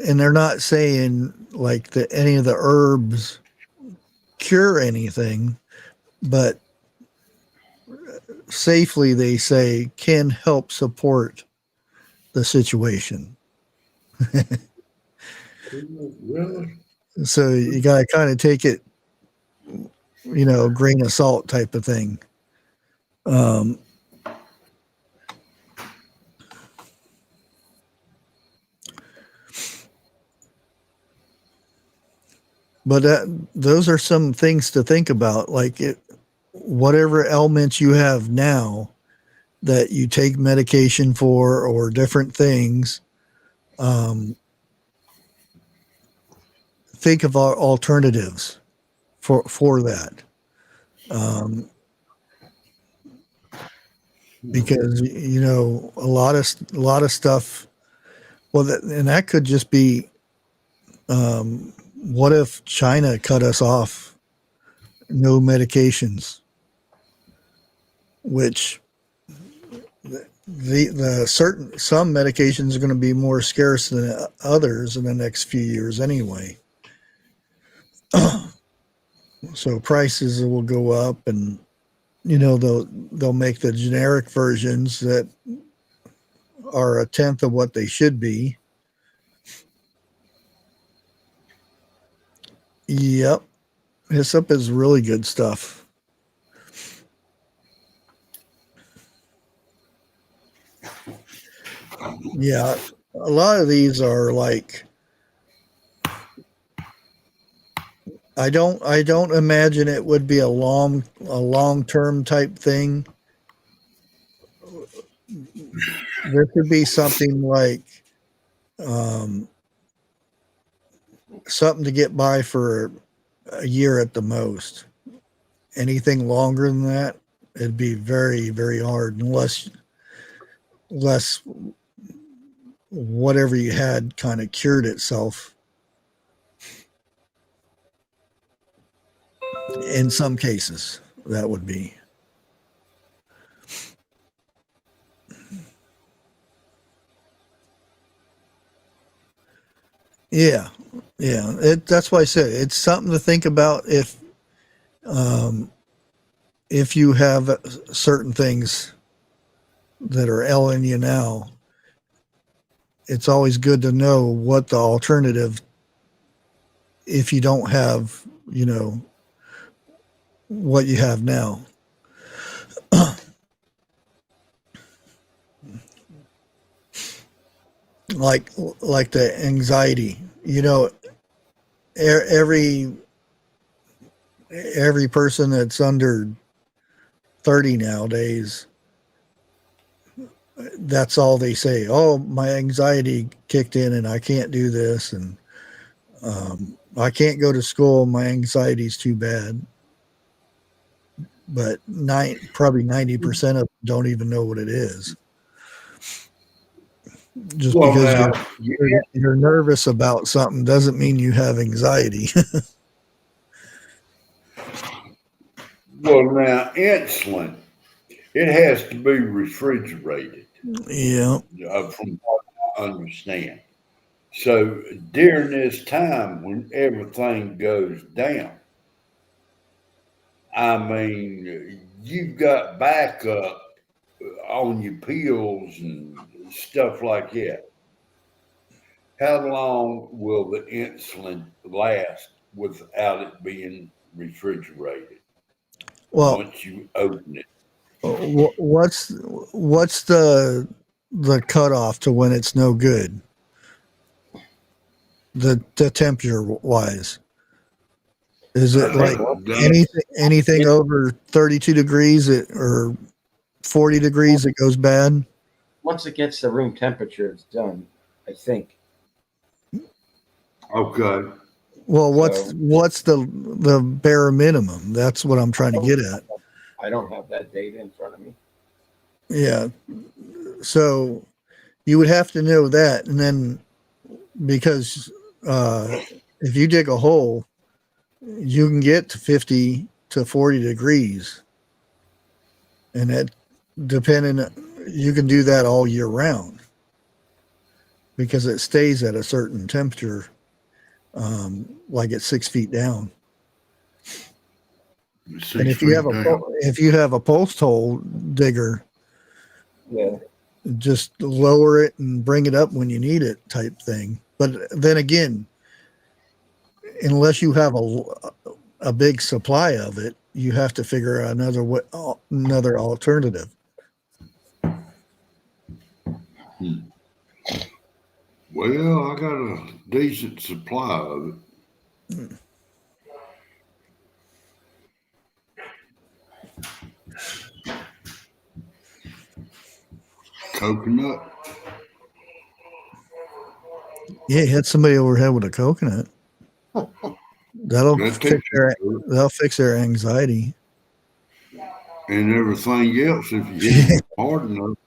and they're not saying like that any of the herbs cure anything, but safely they say can help support the situation. Really? So you got to kind of take it, grain of salt type of thing. But those are some things to think about, like whatever ailments you have now that you take medication for or different things, think of alternatives for that. Because, a lot of stuff, and that could just be, what if China cut us off? No medications, which some medications are going to be more scarce than others in the next few years anyway. So prices will go up, and they'll make the generic versions that are a tenth of what they should be. Yep. Hyssop is really good stuff. Yeah. A lot of these are like I don't imagine it would be a long-term type thing. There could be something like something to get by for a year at the most. Anything longer than that, it'd be very, very hard unless whatever you had kind of cured itself. In some cases, that would be. Yeah, yeah. That's why I said it's something to think about if you have certain things that are ailing you now. It's always good to know what the alternative, if you don't have, what you have now. like the anxiety, every person that's under 30 nowadays, that's all they say. Oh, my anxiety kicked in and I can't do this, and I can't go to school, my anxiety's too bad. But probably 90% of them don't even know what it is. Just because you're nervous about something doesn't mean you have anxiety. Well, now, insulin, it has to be refrigerated. Yeah. From what I understand. So during this time when everything goes down, I mean, you've got backup on your pills and stuff like that. How long will the insulin last without it being refrigerated? Well, once you open it, what's the cutoff to when it's no good? The temperature wise, is it like anything over 32 degrees or 40 degrees it goes bad? Once it gets the room temperature, it's done, I think. Okay. Well, what's the bare minimum? That's what I'm trying to get at. I don't have that data in front of me. Yeah. So you would have to know that, and then because if you dig a hole, you can get to 50 to 40 degrees, and that you can do that all year round because it stays at a certain temperature, like at 6 feet down. And if you have a post hole digger, yeah, just lower it and bring it up when you need it, type thing. But then again, unless you have a big supply of it, you have to figure out another alternative. Well, I got a decent supply of it. Coconut. Yeah, you had somebody overhead with a coconut. That'll fix their anxiety and everything else if you hit it hard enough.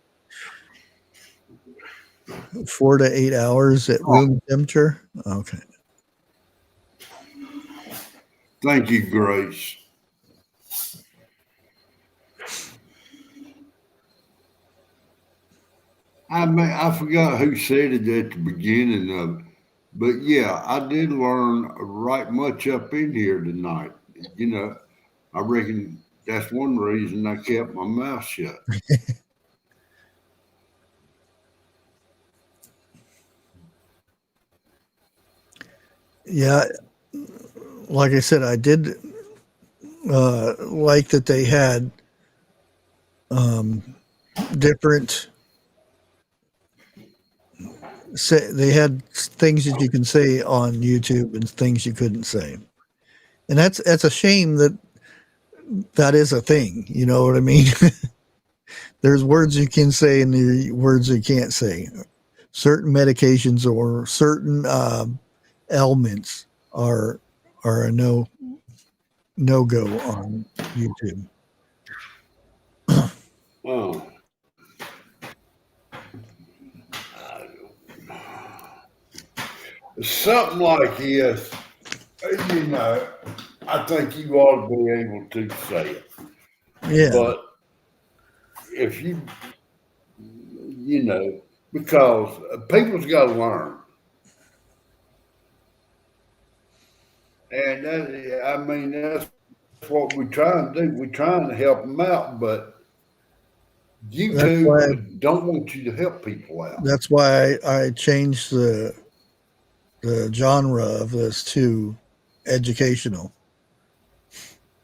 4 to 8 hours at room temperature. Okay. Thank you, Grace. I forgot who said it at the beginning of it, but yeah, I did learn right much up in here tonight. I reckon that's one reason I kept my mouth shut. Yeah, like I said, I did like that they had different. They had things that you can say on YouTube and things you couldn't say. And that's a shame that is a thing. You know what I mean? There's words you can say and the words you can't say. Certain medications or certain ailments are a no go on YouTube. Oh. Something like this, you know, I think you ought to be able to say it. Yeah. But if you know, because people's got to learn. And that's what we're trying to do. We're trying to help them out, but YouTube don't want you to help people out. That's why I changed the genre of this to educational,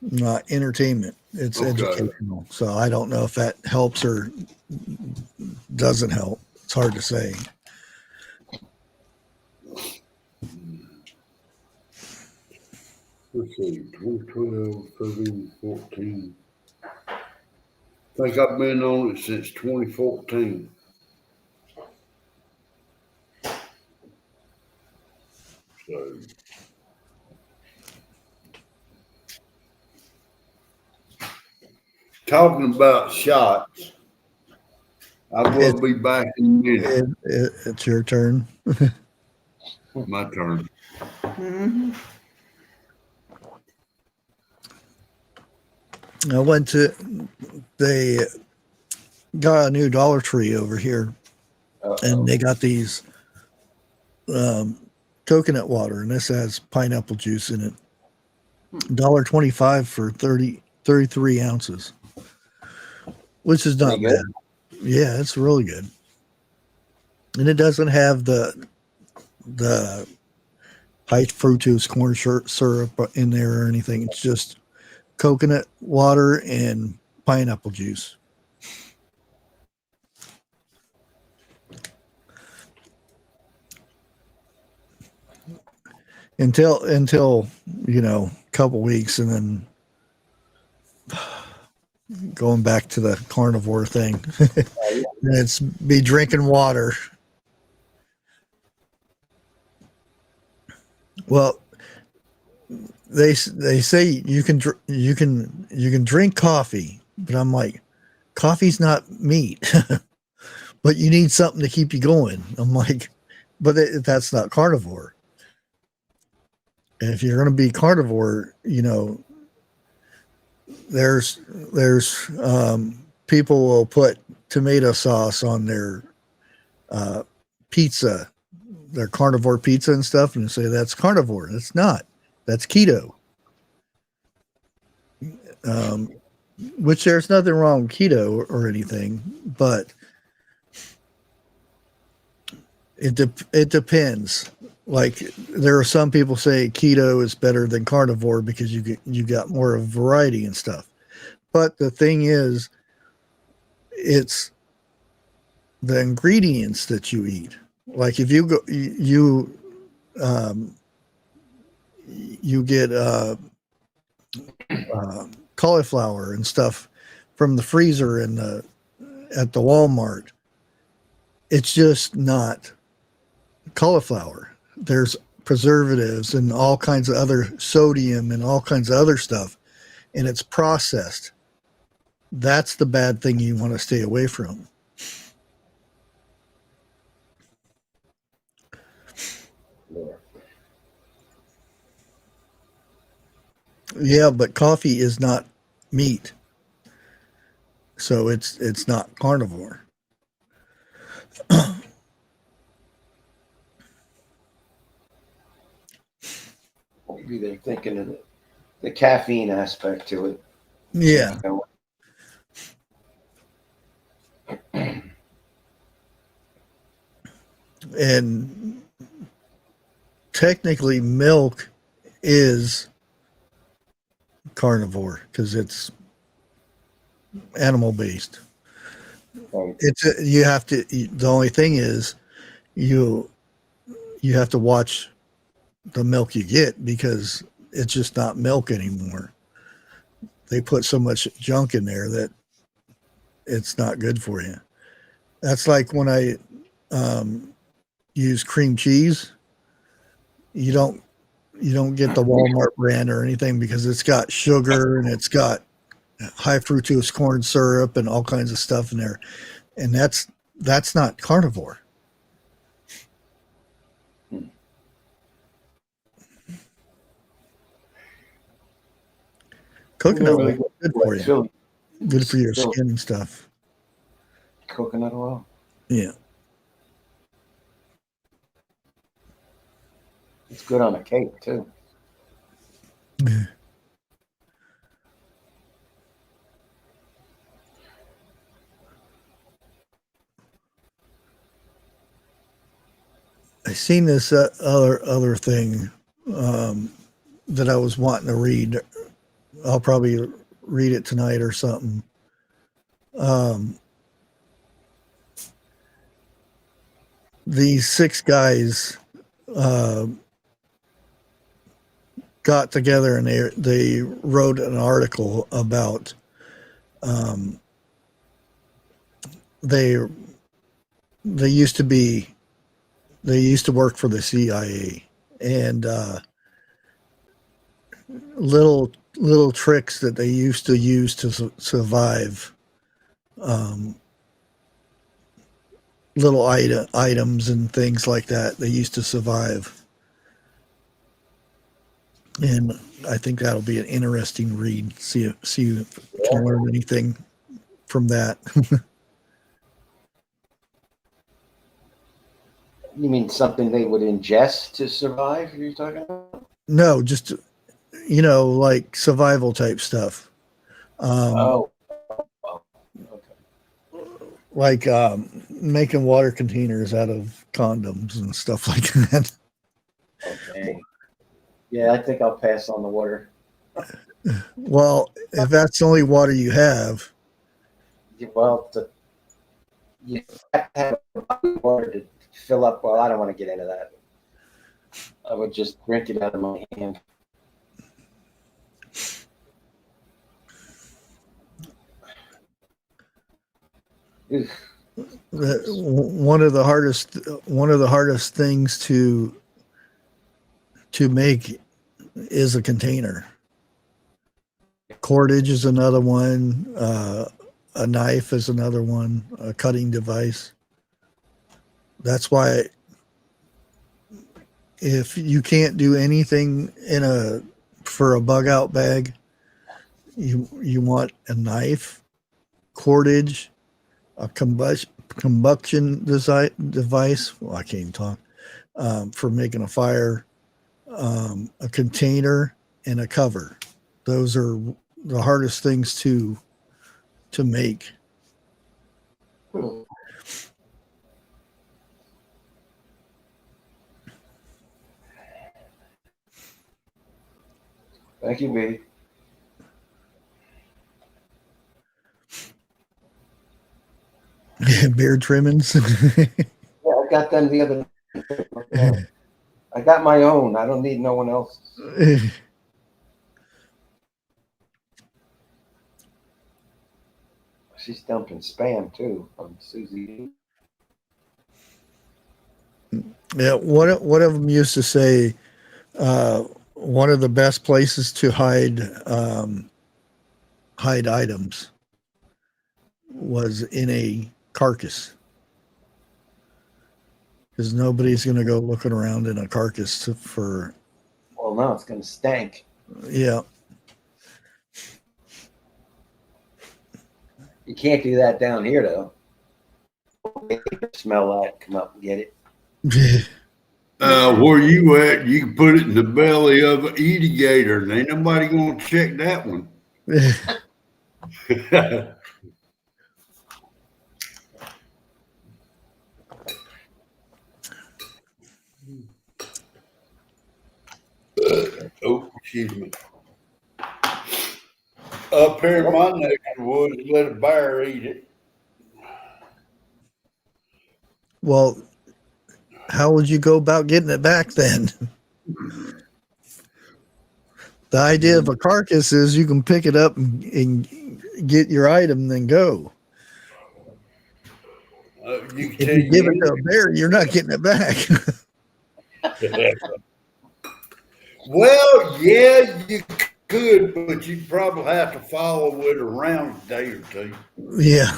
not entertainment. It's educational. So I don't know if that helps or doesn't help. It's hard to say. Let's see, 2012, 13, 14. I think I've been on it since 2014. So talking about shots, I will be back in a minute. It's your turn. My turn. Mm-hmm. They got a new Dollar Tree over here. And they got these coconut water, and this has pineapple juice in it. $1.25 for 33 ounces, which is not bad. Yeah, it's really good. And it doesn't have the high fructose corn syrup in there or anything. It's just coconut water and pineapple juice. Until you know, a couple weeks, and then going back to the carnivore thing. And it's be drinking water. Well, they say you can drink coffee, but I'm like, coffee's not meat. But you need something to keep you going. I'm like, but that's not carnivore. And if you're going to be carnivore, you know, there's people will put tomato sauce on their pizza, their carnivore pizza and stuff, and say that's carnivore. That's not. That's keto. Which there's nothing wrong with keto or anything, but it depends. Like, there are some people say keto is better than carnivore because you got more of variety and stuff. But the thing is, it's the ingredients that you eat. Like, if you go, you get cauliflower and stuff from the freezer at the Walmart. It's just not cauliflower. There's preservatives and all kinds of other sodium and all kinds of other stuff, and it's processed. That's the bad thing you want to stay away from. Yeah, but coffee is not meat, so it's not carnivore. Maybe they're thinking of the caffeine aspect to it. Yeah. And technically milk is carnivore because it's animal based. Right. The only thing is you have to watch the milk you get, because it's just not milk anymore. They put so much junk in there that it's not good for you. That's like when I use cream cheese. You don't get the Walmart brand or anything because it's got sugar and it's got high fructose corn syrup and all kinds of stuff in there, and that's not carnivore. Coconut oil is good for you. Good for your skin and stuff. Coconut oil. Yeah. It's good on a cake too. I seen this other thing that I was wanting to read. I'll probably read it tonight or something. These 6 guys got together and they wrote an article about they used to work for the CIA, and little tricks that they used to use to survive, little items and things like that. They used to survive, and I think that'll be an interesting read. See if you can learn anything from that. You mean something they would ingest to survive? You're talking about? No, just like survival type stuff. Okay. Like making water containers out of condoms and stuff like that. Okay. Yeah, I think I'll pass on the water. Well, if that's the only water you have. Well, you have to have water to fill up. Well, I don't want to get into that. I would just drink it out of my hand. One of the hardest things to make is a container. Cordage is another one. A knife is another one. A cutting device. That's why if you can't do anything for a bug out bag, you want a knife, cordage, a combustion device. Well, I can't even talk. For making a fire, a container, and a cover. Those are the hardest things to make. Thank you, B. Beard trimmings. Yeah, I got them the other night. I got my own. I don't need no one else's. She's dumping spam too from Susie. Yeah, one of them used to say one of the best places to hide items was in a carcass, because nobody's going to go looking around in a carcass for. Well, no, it's going to stink. Yeah. You can't do that down here, though. Smell that, come up and get it. Where you at, you can put it in the belly of an alligator, and ain't nobody gonna check that one. Oh, excuse me. Up here in my neck of the woods, let a bear eat it. Well, how would you go about getting it back then? The idea of a carcass is you can pick it up and get your item, then go. You can If tell you give it you to a bear, you're not getting it back. well, yeah, you could, but you'd probably have to follow it around a day or two. Yeah.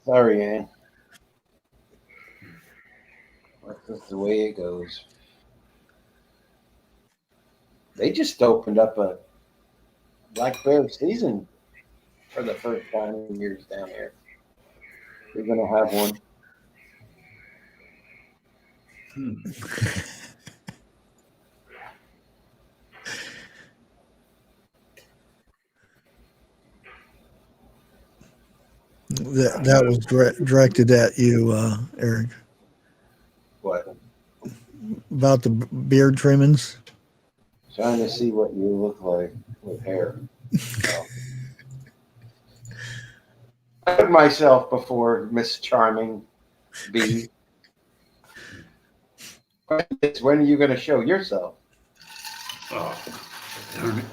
Sorry, Ann. That's just the way it goes. They just opened up a black bear season for the first time in years down there. They're gonna have one. That was directed at you, Eric, What? about the beard trimmings. Trying to see what you look like with hair. I heard myself before, Miss Charming B. When are you going to show yourself? Oh, darn it.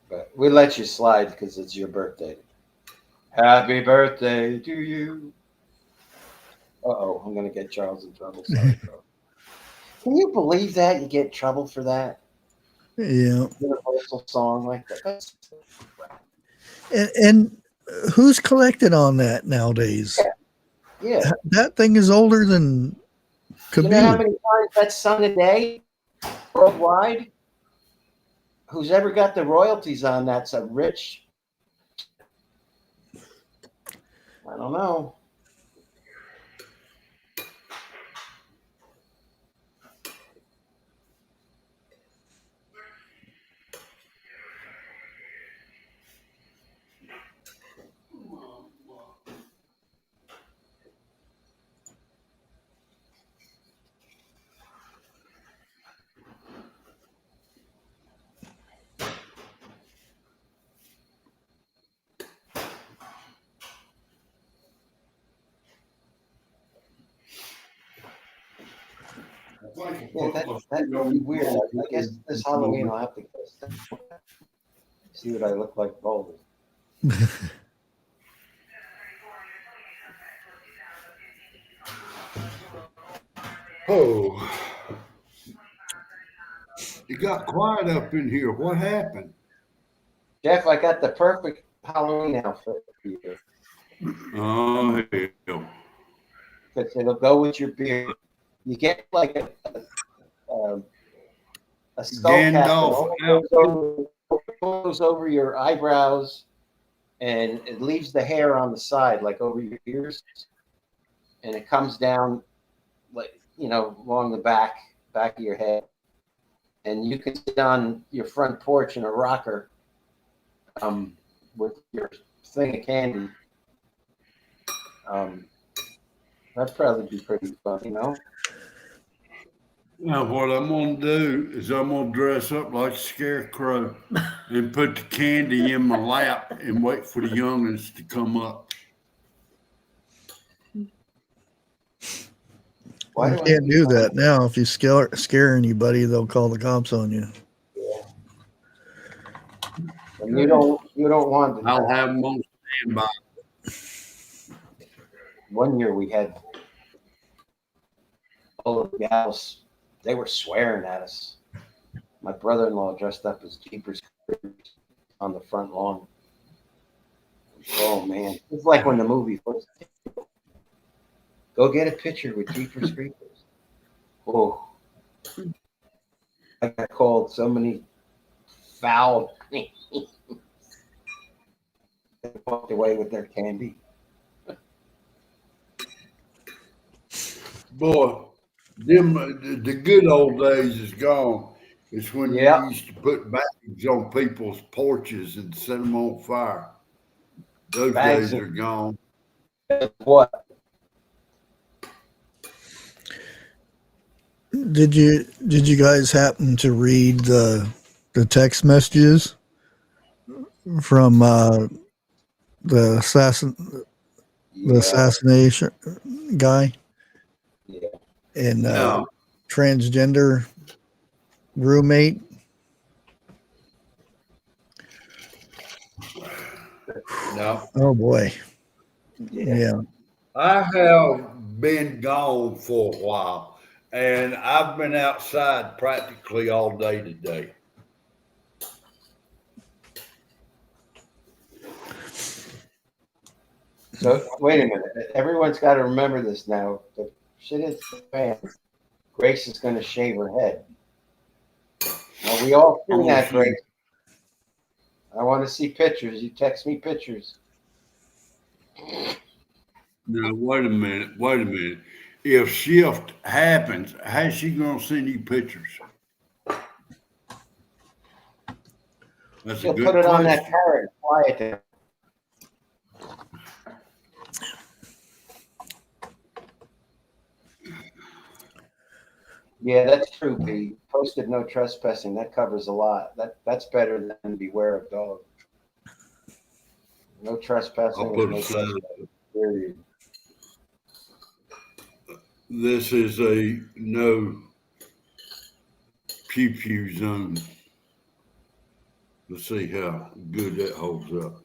But we let you slide because it's your birthday. Happy birthday to you. Uh-oh, I'm going to get Charles in trouble. Sorry, bro. Can you believe that? You get in trouble for that? Yeah. Universal song like that. That's And who's collected on that nowadays? yeah. That thing is older than could You be. know how many times that's sung a day worldwide? Who's ever got the royalties on that's a rich? I don't know. Yeah, that would be weird. I guess this Halloween I'll have to go see what I look like bald. Oh, it got quiet up in here. What happened? Jeff, I got the perfect Halloween outfit for you. Oh, hell. Because it'll go with your beard. You get like a skull cap that goes over your eyebrows, and it leaves the hair on the side, like over your ears, and it comes down, like along the back of your head, and you can sit on your front porch in a rocker, with your thing of candy. That'd probably be pretty fun, Now, what I'm going to do is I'm going to dress up like a scarecrow and put the candy in my lap and wait for the youngins to come up. Why You can't do that now. If you scare anybody, they'll call the cops on you. And you don't want to. I'll have them on standby. One year we had all the gals. They were swearing at us. My brother-in-law dressed up as Jeepers Creepers on the front lawn. Oh man, it's like when the movie first came. Go get a picture with Jeepers Creepers. Oh, I got called so many foul names. They walked away with their candy. Boy, the good old days is gone. It's when you used to put bags on people's porches and set them on fire. Those days are gone. What? Did you guys happen to read the text messages from the assassination guy? Yeah. and No, transgender roommate. no. Oh boy. Yeah. I have been gone for a while, and I've been outside practically all day today. So wait a minute. Everyone's got to remember this now. The shit is the fan. Grace is going to shave her head. Now we all seen that, Grace. I want to see pictures. You text me pictures. Now, wait a minute. Wait a minute. If shift happens, how's she going to send you pictures? That's She'll a good put it on that question. carrot and fly it there. Yeah, that's true, B. Posted no trespassing. That covers a lot. That's better than beware of dog. No trespassing. I'll put no a sign. trespassing, period. This is a no pew pew zone. Let's see how good that holds up.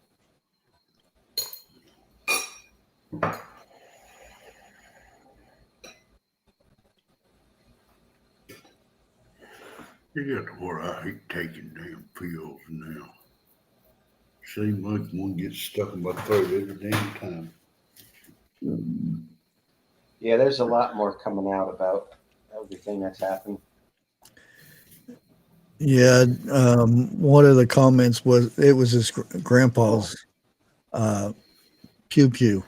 You got to where I hate taking damn pills now. Seems like one gets stuck in my throat every damn time. Yeah, there's a lot more coming out about everything that's happened. Yeah. One of the comments was it was his grandpa's pew pew.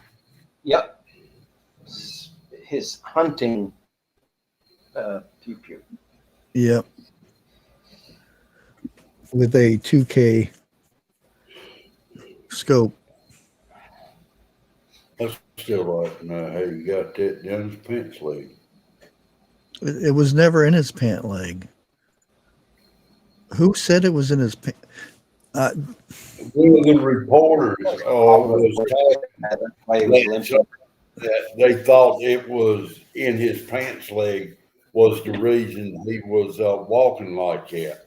Yep. His hunting pew pew. Yep. With a 2K scope. I still like to know how you got that down his pants leg. It was never in his pant leg. Who said it was in his pant? One of the reporters was talking that they thought it was in his pants leg was the reason he was walking like that.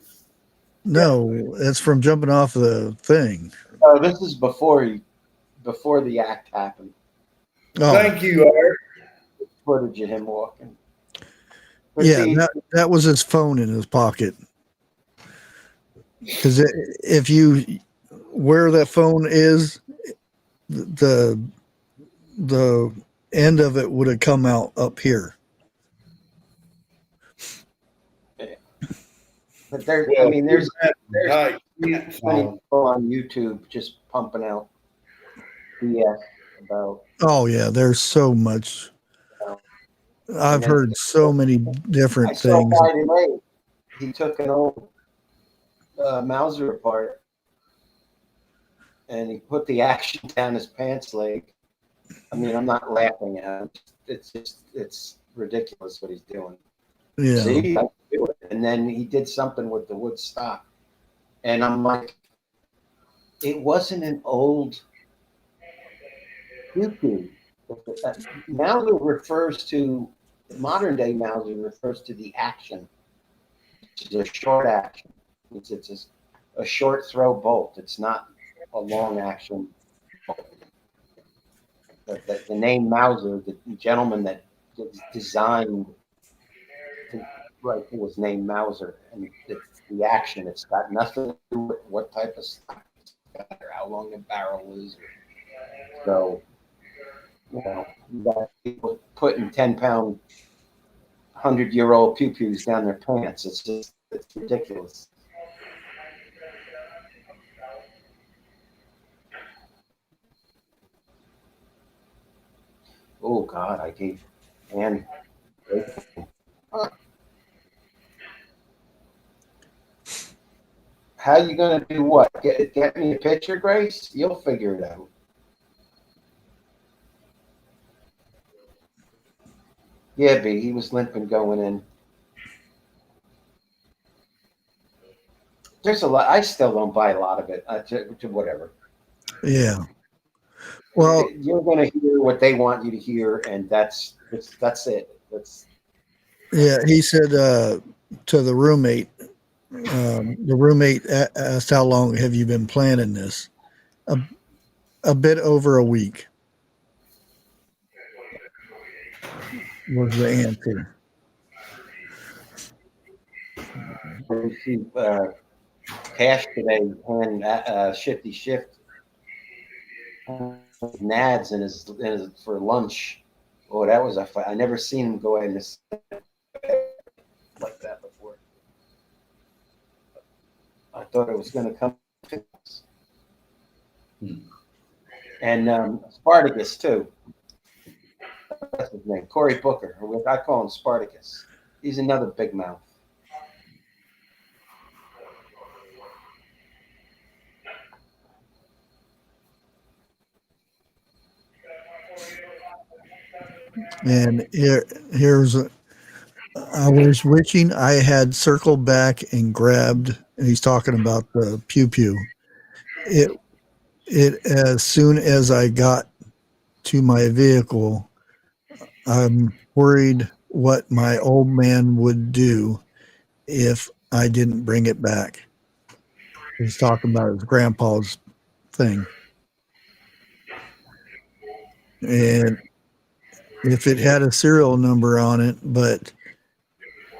No, it's from jumping off the thing. Oh, this is before the act happened. Oh, Thank you, Eric. Footage of him walking. But yeah, see, that was his phone in his pocket. Because if you where that phone is, the end of it would have come out up here. but there's Well, there's tight plenty pants of on. people on YouTube just pumping out BS about. Oh yeah, there's so much. I've heard so many I different saw things. Friday night. He took an old Mauser apart, and he put the action down his pants leg. I mean, I'm not laughing at him. It's ridiculous what he's doing. Yeah. See, I do it. And then he did something with the wood stock, and I'm like, it wasn't an old pew-pew. Mauser refers to modern day Mauser refers to the action. It's a short action. It's a short throw bolt. It's not a long action bolt. The name Mauser, the gentleman that designed the rifle was named Mauser, and it's the action. It's got nothing to do with what type of stock it's got or how long the barrel is. So, you got people putting 10-pound, 100-year-old pew-pews down their pants. It's ridiculous. Oh God, I gave Ann. How you gonna do what? Get me a picture, Grace? You'll figure it out. Yeah, B. He was limping going in. There's a lot. I still don't buy a lot of it. To whatever. Yeah. Well, you're going to hear what they want you to hear, and that's it. Yeah, he said to the roommate. The roommate asked, "How long have you been planning this?" A, a bit over a week was the answer. I received cash today and Shifty Shift nads in his for lunch. Oh, that was a fight. I never seen him go ahead and like that before. I thought it was going to come. And Spartacus too. That's his name, Cory Booker. I call him Spartacus. He's another big mouth. And here's I was wishing I had circled back and grabbed. And he's talking about the pew pew. It as soon as I got to my vehicle, I'm worried what my old man would do if I didn't bring it back. He's talking about his grandpa's thing. And if it had a serial number on it, but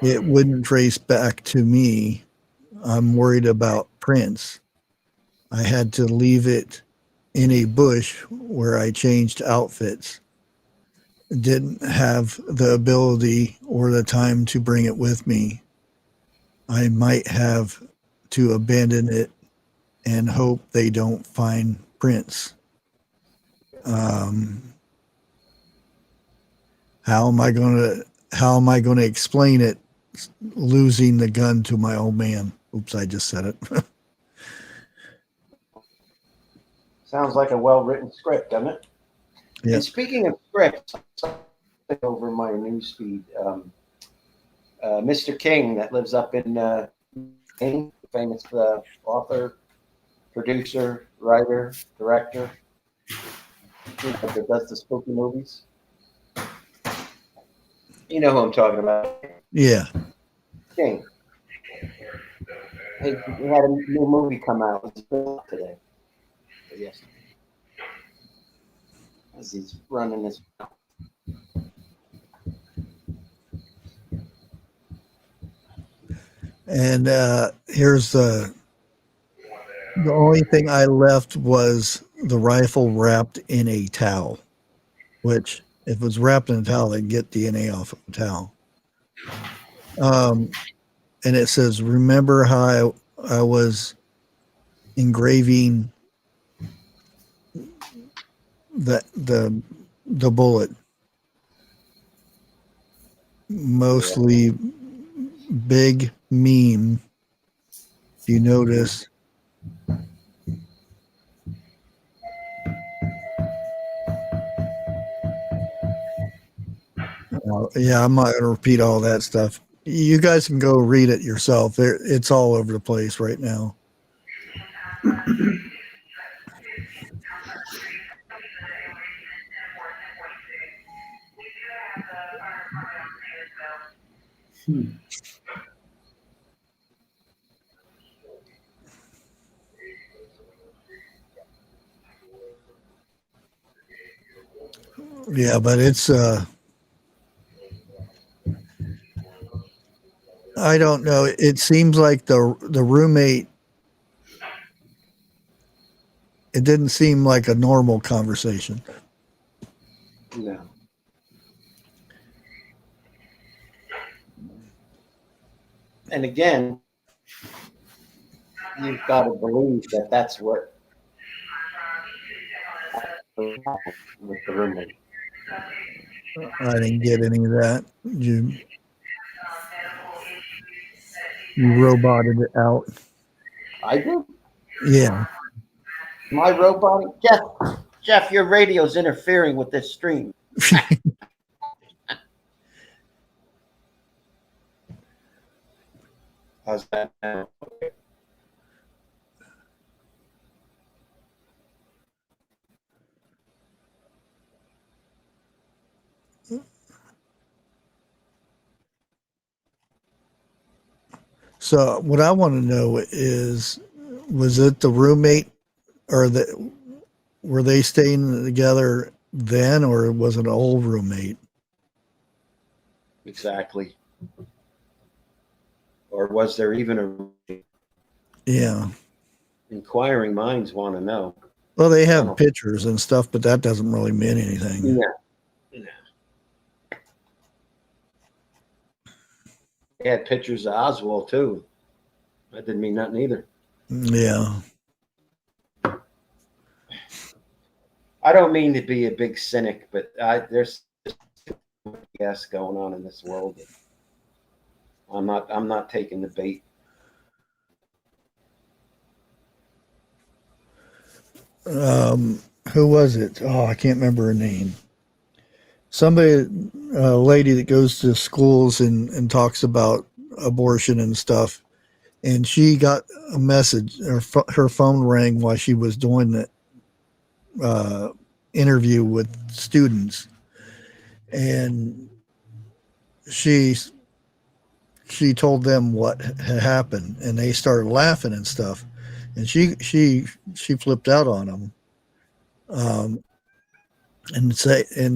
it wouldn't trace back to me, I'm worried about prints. I had to leave it in a bush where I changed outfits. Didn't have the ability or the time to bring it with me. I might have to abandon it and hope they don't find prints. How am I going to explain it? Losing the gun to my old man. Oops, I just said it. Sounds like a well-written script, doesn't it? Yeah. And speaking of scripts, over my newsfeed, Mr. King that lives up in Maine, famous author, producer, writer, director, that does the spooky movies. You know who I'm talking about. Yeah. King. He had a new movie come out today. Yes. As he's running his mouth. And here's the only thing I left was the rifle wrapped in a towel, which if it was wrapped in a towel, they'd get DNA off of the towel. And it says, remember how I was engraving the bullet, mostly big meme. If you notice, yeah, I'm not going to repeat all that stuff. You guys can go read it yourself. It's all over the place right now. Yeah, but it's I don't know. It seems like the roommate. It didn't seem like a normal conversation. No. And again, you've got to believe that that's what with the roommate. I didn't get any of that. You roboted it out. I do. Yeah. My robot, Jeff, your radio's interfering with this stream. How's that now? Okay. So what I want to know is, was it the roommate, or were they staying together then, or was it an old roommate? Exactly. Or was there even a Yeah. inquiring minds want to know? Well, they have Oh. pictures and stuff, but that doesn't really mean anything. Yeah. They had pictures of Oswald too. That didn't mean nothing either. Yeah. I don't mean to be a big cynic, but there's gas going on in this world. I'm not taking the bait. Who was it? Oh, I can't remember her name. Somebody, a lady that goes to schools and talks about abortion and stuff. And she got a message, her phone rang while she was doing the interview with students. And she told them what had happened, and they started laughing and stuff. And she flipped out on them. And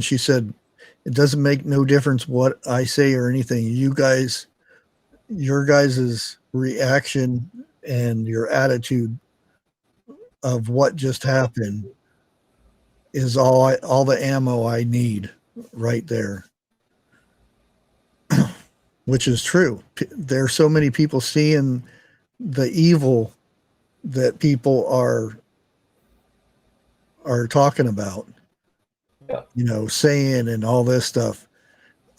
she said, it doesn't make no difference what I say or anything. Your guys' reaction and your attitude of what just happened is all the ammo I need right there. Which is true. There are so many people seeing the evil that people are talking about. Yeah. Saying and all this stuff.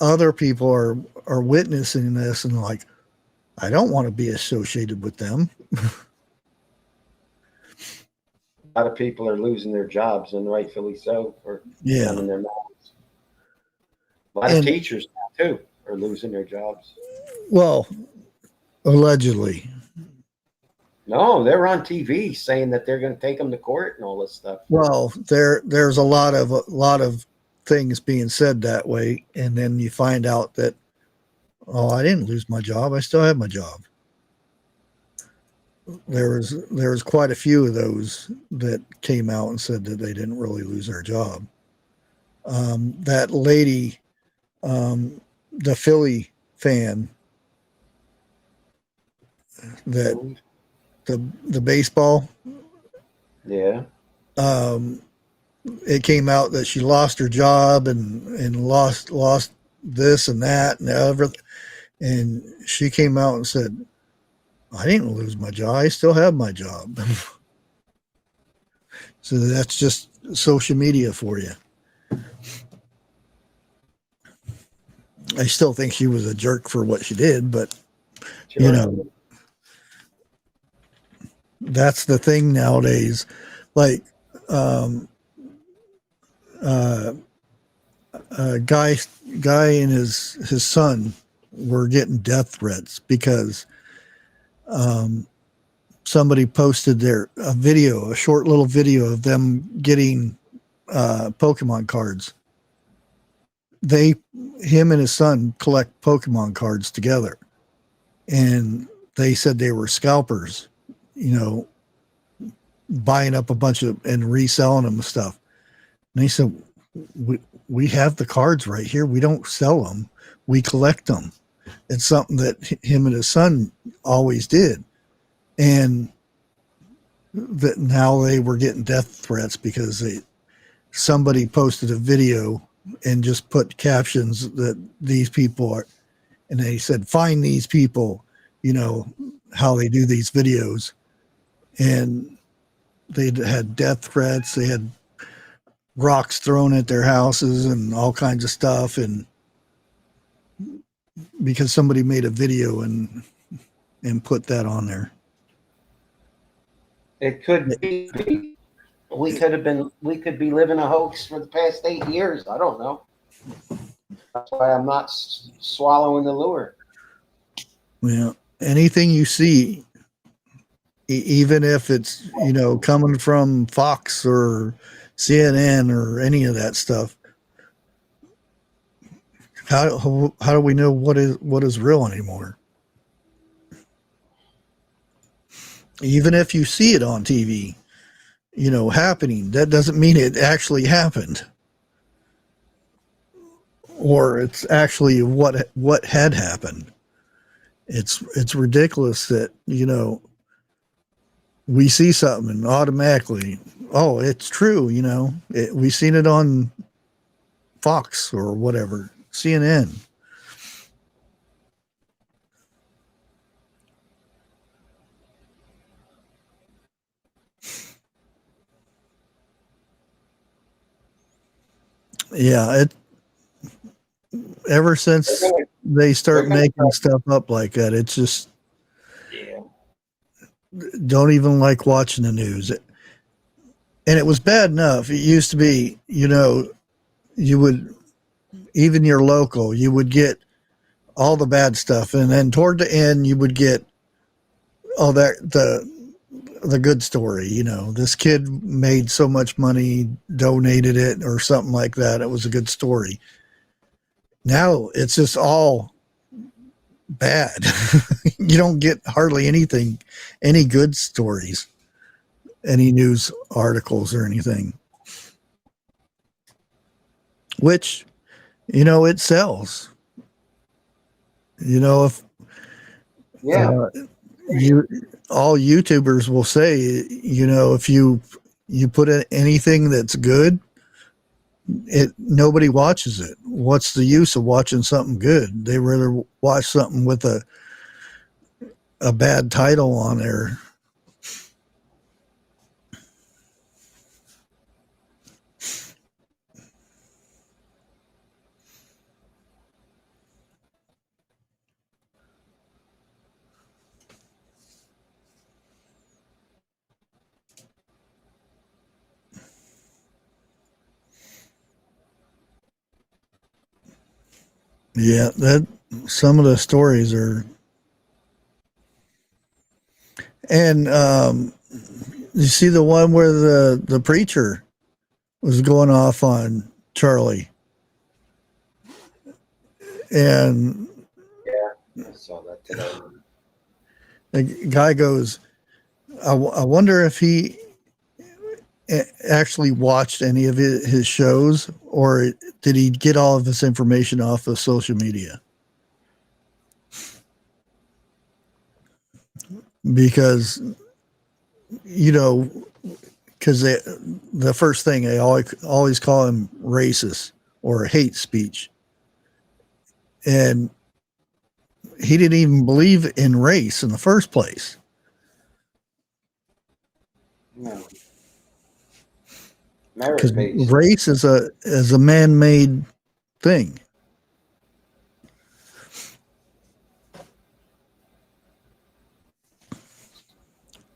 Other people are witnessing this and like, I don't want to be associated with them. A lot of people are losing their jobs, and rightfully so, for running their mouths. A lot of teachers now too are losing their jobs. Well, allegedly. No, they're on TV saying that they're going to take them to court and all this stuff. Well, there's a lot of things being said that way, and then you find out that, oh, I didn't lose my job. I still have my job. There was quite a few of those that came out and said that they didn't really lose their job. That lady, the Philly fan, that the baseball. Yeah. It came out that she lost her job and lost this and that and everything. And she came out and said, I didn't lose my job. I still have my job. So that's just social media for you. I still think she was a jerk for what she did, but Sure. That's the thing nowadays. Like, a guy and his son were getting death threats because somebody posted a short little video of them getting Pokemon cards. Him and his son collect Pokemon cards together, and they said they were scalpers, buying up a bunch and reselling them and stuff. And they said, we have the cards right here. We don't sell them. We collect them. It's something that him and his son always did. And that now they were getting death threats because somebody posted a video and just put captions that these people are, and they said, find these people, how they do these videos. And they had death threats. They had rocks thrown at their houses and all kinds of stuff. And because somebody made a video and put that on there. It could be. We could be living a hoax for the past 8 years. I don't know. That's why I'm not swallowing the lure. Yeah. Anything you see, even if it's, coming from Fox or CNN or any of that stuff, how do we know what is real anymore? Even if you see it on TV, you know, happening, that doesn't mean it actually happened, or it's actually what had happened. It's ridiculous that, you know, we see something and automatically, oh, it's true. You know, we seen it on Fox or whatever, CNN. Yeah, ever since they start making stuff up like that, it's just, don't even like watching the news. And it was bad enough. It used to be, you know, you would, even your local, you would get all the bad stuff, and then toward the end you would get all that, the good story. You know, this kid made so much money, donated it or something like that. It was a good story. Now it's just all bad. You don't get hardly anything, any good stories, any news articles or anything, which, you know, it sells. You know, if all YouTubers will say, you know, if you put in anything that's good, nobody watches it. What's the use of watching something good? They rather watch something with a bad title on there. Yeah, that some of the stories are, and you see the one where the preacher was going off on Charlie, and I saw that today. the guy goes, I wonder if he actually watched any of his shows, or did he get all of his information off of social media? Because, you know, because the first thing they always call him racist or hate speech, and he didn't even believe in race in the first place. No. Because race is a man-made thing.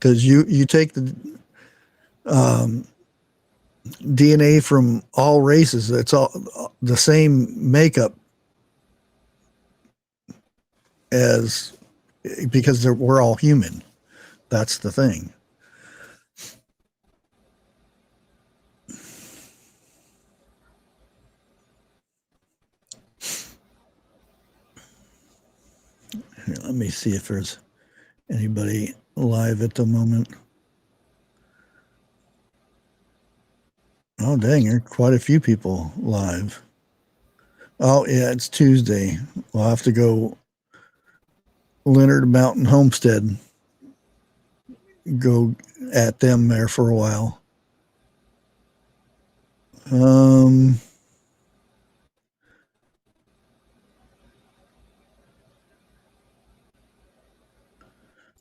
Because you take the DNA from all races, it's all the same makeup as, because we're all human. That's the thing. Here, let me see if there's anybody live at the moment. Oh, dang, there are quite a few people live. Oh, yeah, it's Tuesday. We'll have to go Leonard Mountain Homestead. Go at them there for a while.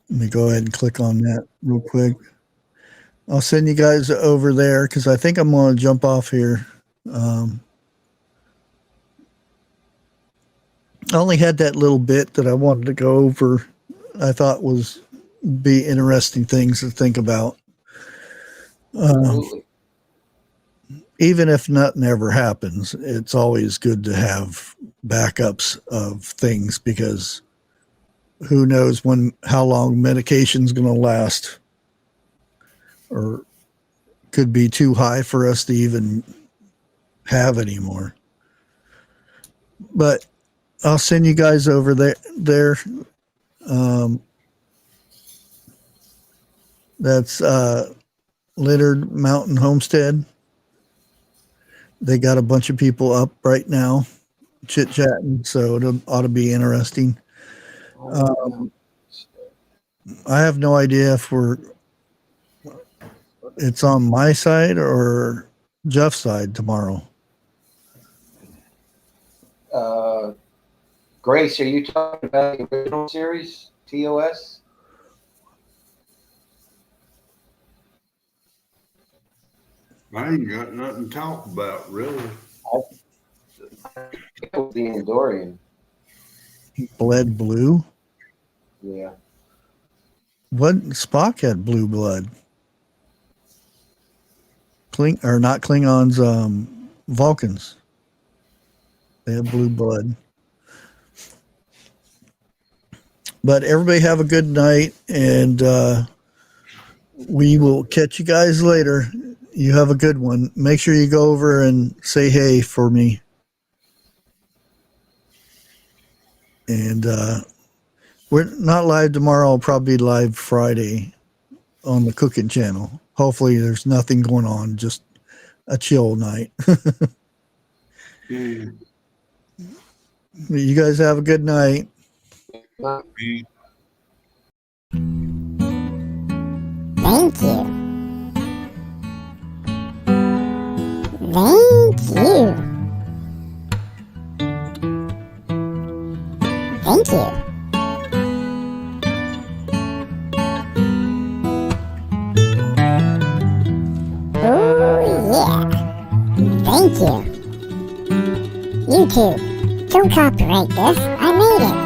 Let me go ahead and click on that real quick. I'll send you guys over there because I think I'm going to jump off here. I only had that little bit that I wanted to go over. I thought be interesting things to think about. Even if nothing ever happens, it's always good to have backups of things, because who knows how long medication's going to last, or could be too high for us to even have anymore. But I'll send you guys over there. That's Littered Mountain Homestead. They got a bunch of people up right now chit-chatting, so it ought to be interesting. I have no idea if it's on my side or Jeff's side tomorrow. Grace, are you talking about the original series, TOS? I ain't got nothing to talk about, really. It was the Endorian. Bled blue? Yeah. What? Spock had blue blood. Not Klingons, Vulcans. They have blue blood. But everybody have a good night, and we will catch you guys later. You have a good one. Make sure you go over and say hey for me. And we're not live tomorrow. I'll probably be live Friday on the cooking channel. Hopefully there's nothing going on, just a chill night. You guys have a good night. Thank you. Thank you. Thank you. Oh, yeah. Thank you. YouTube, don't copyright this. I made it.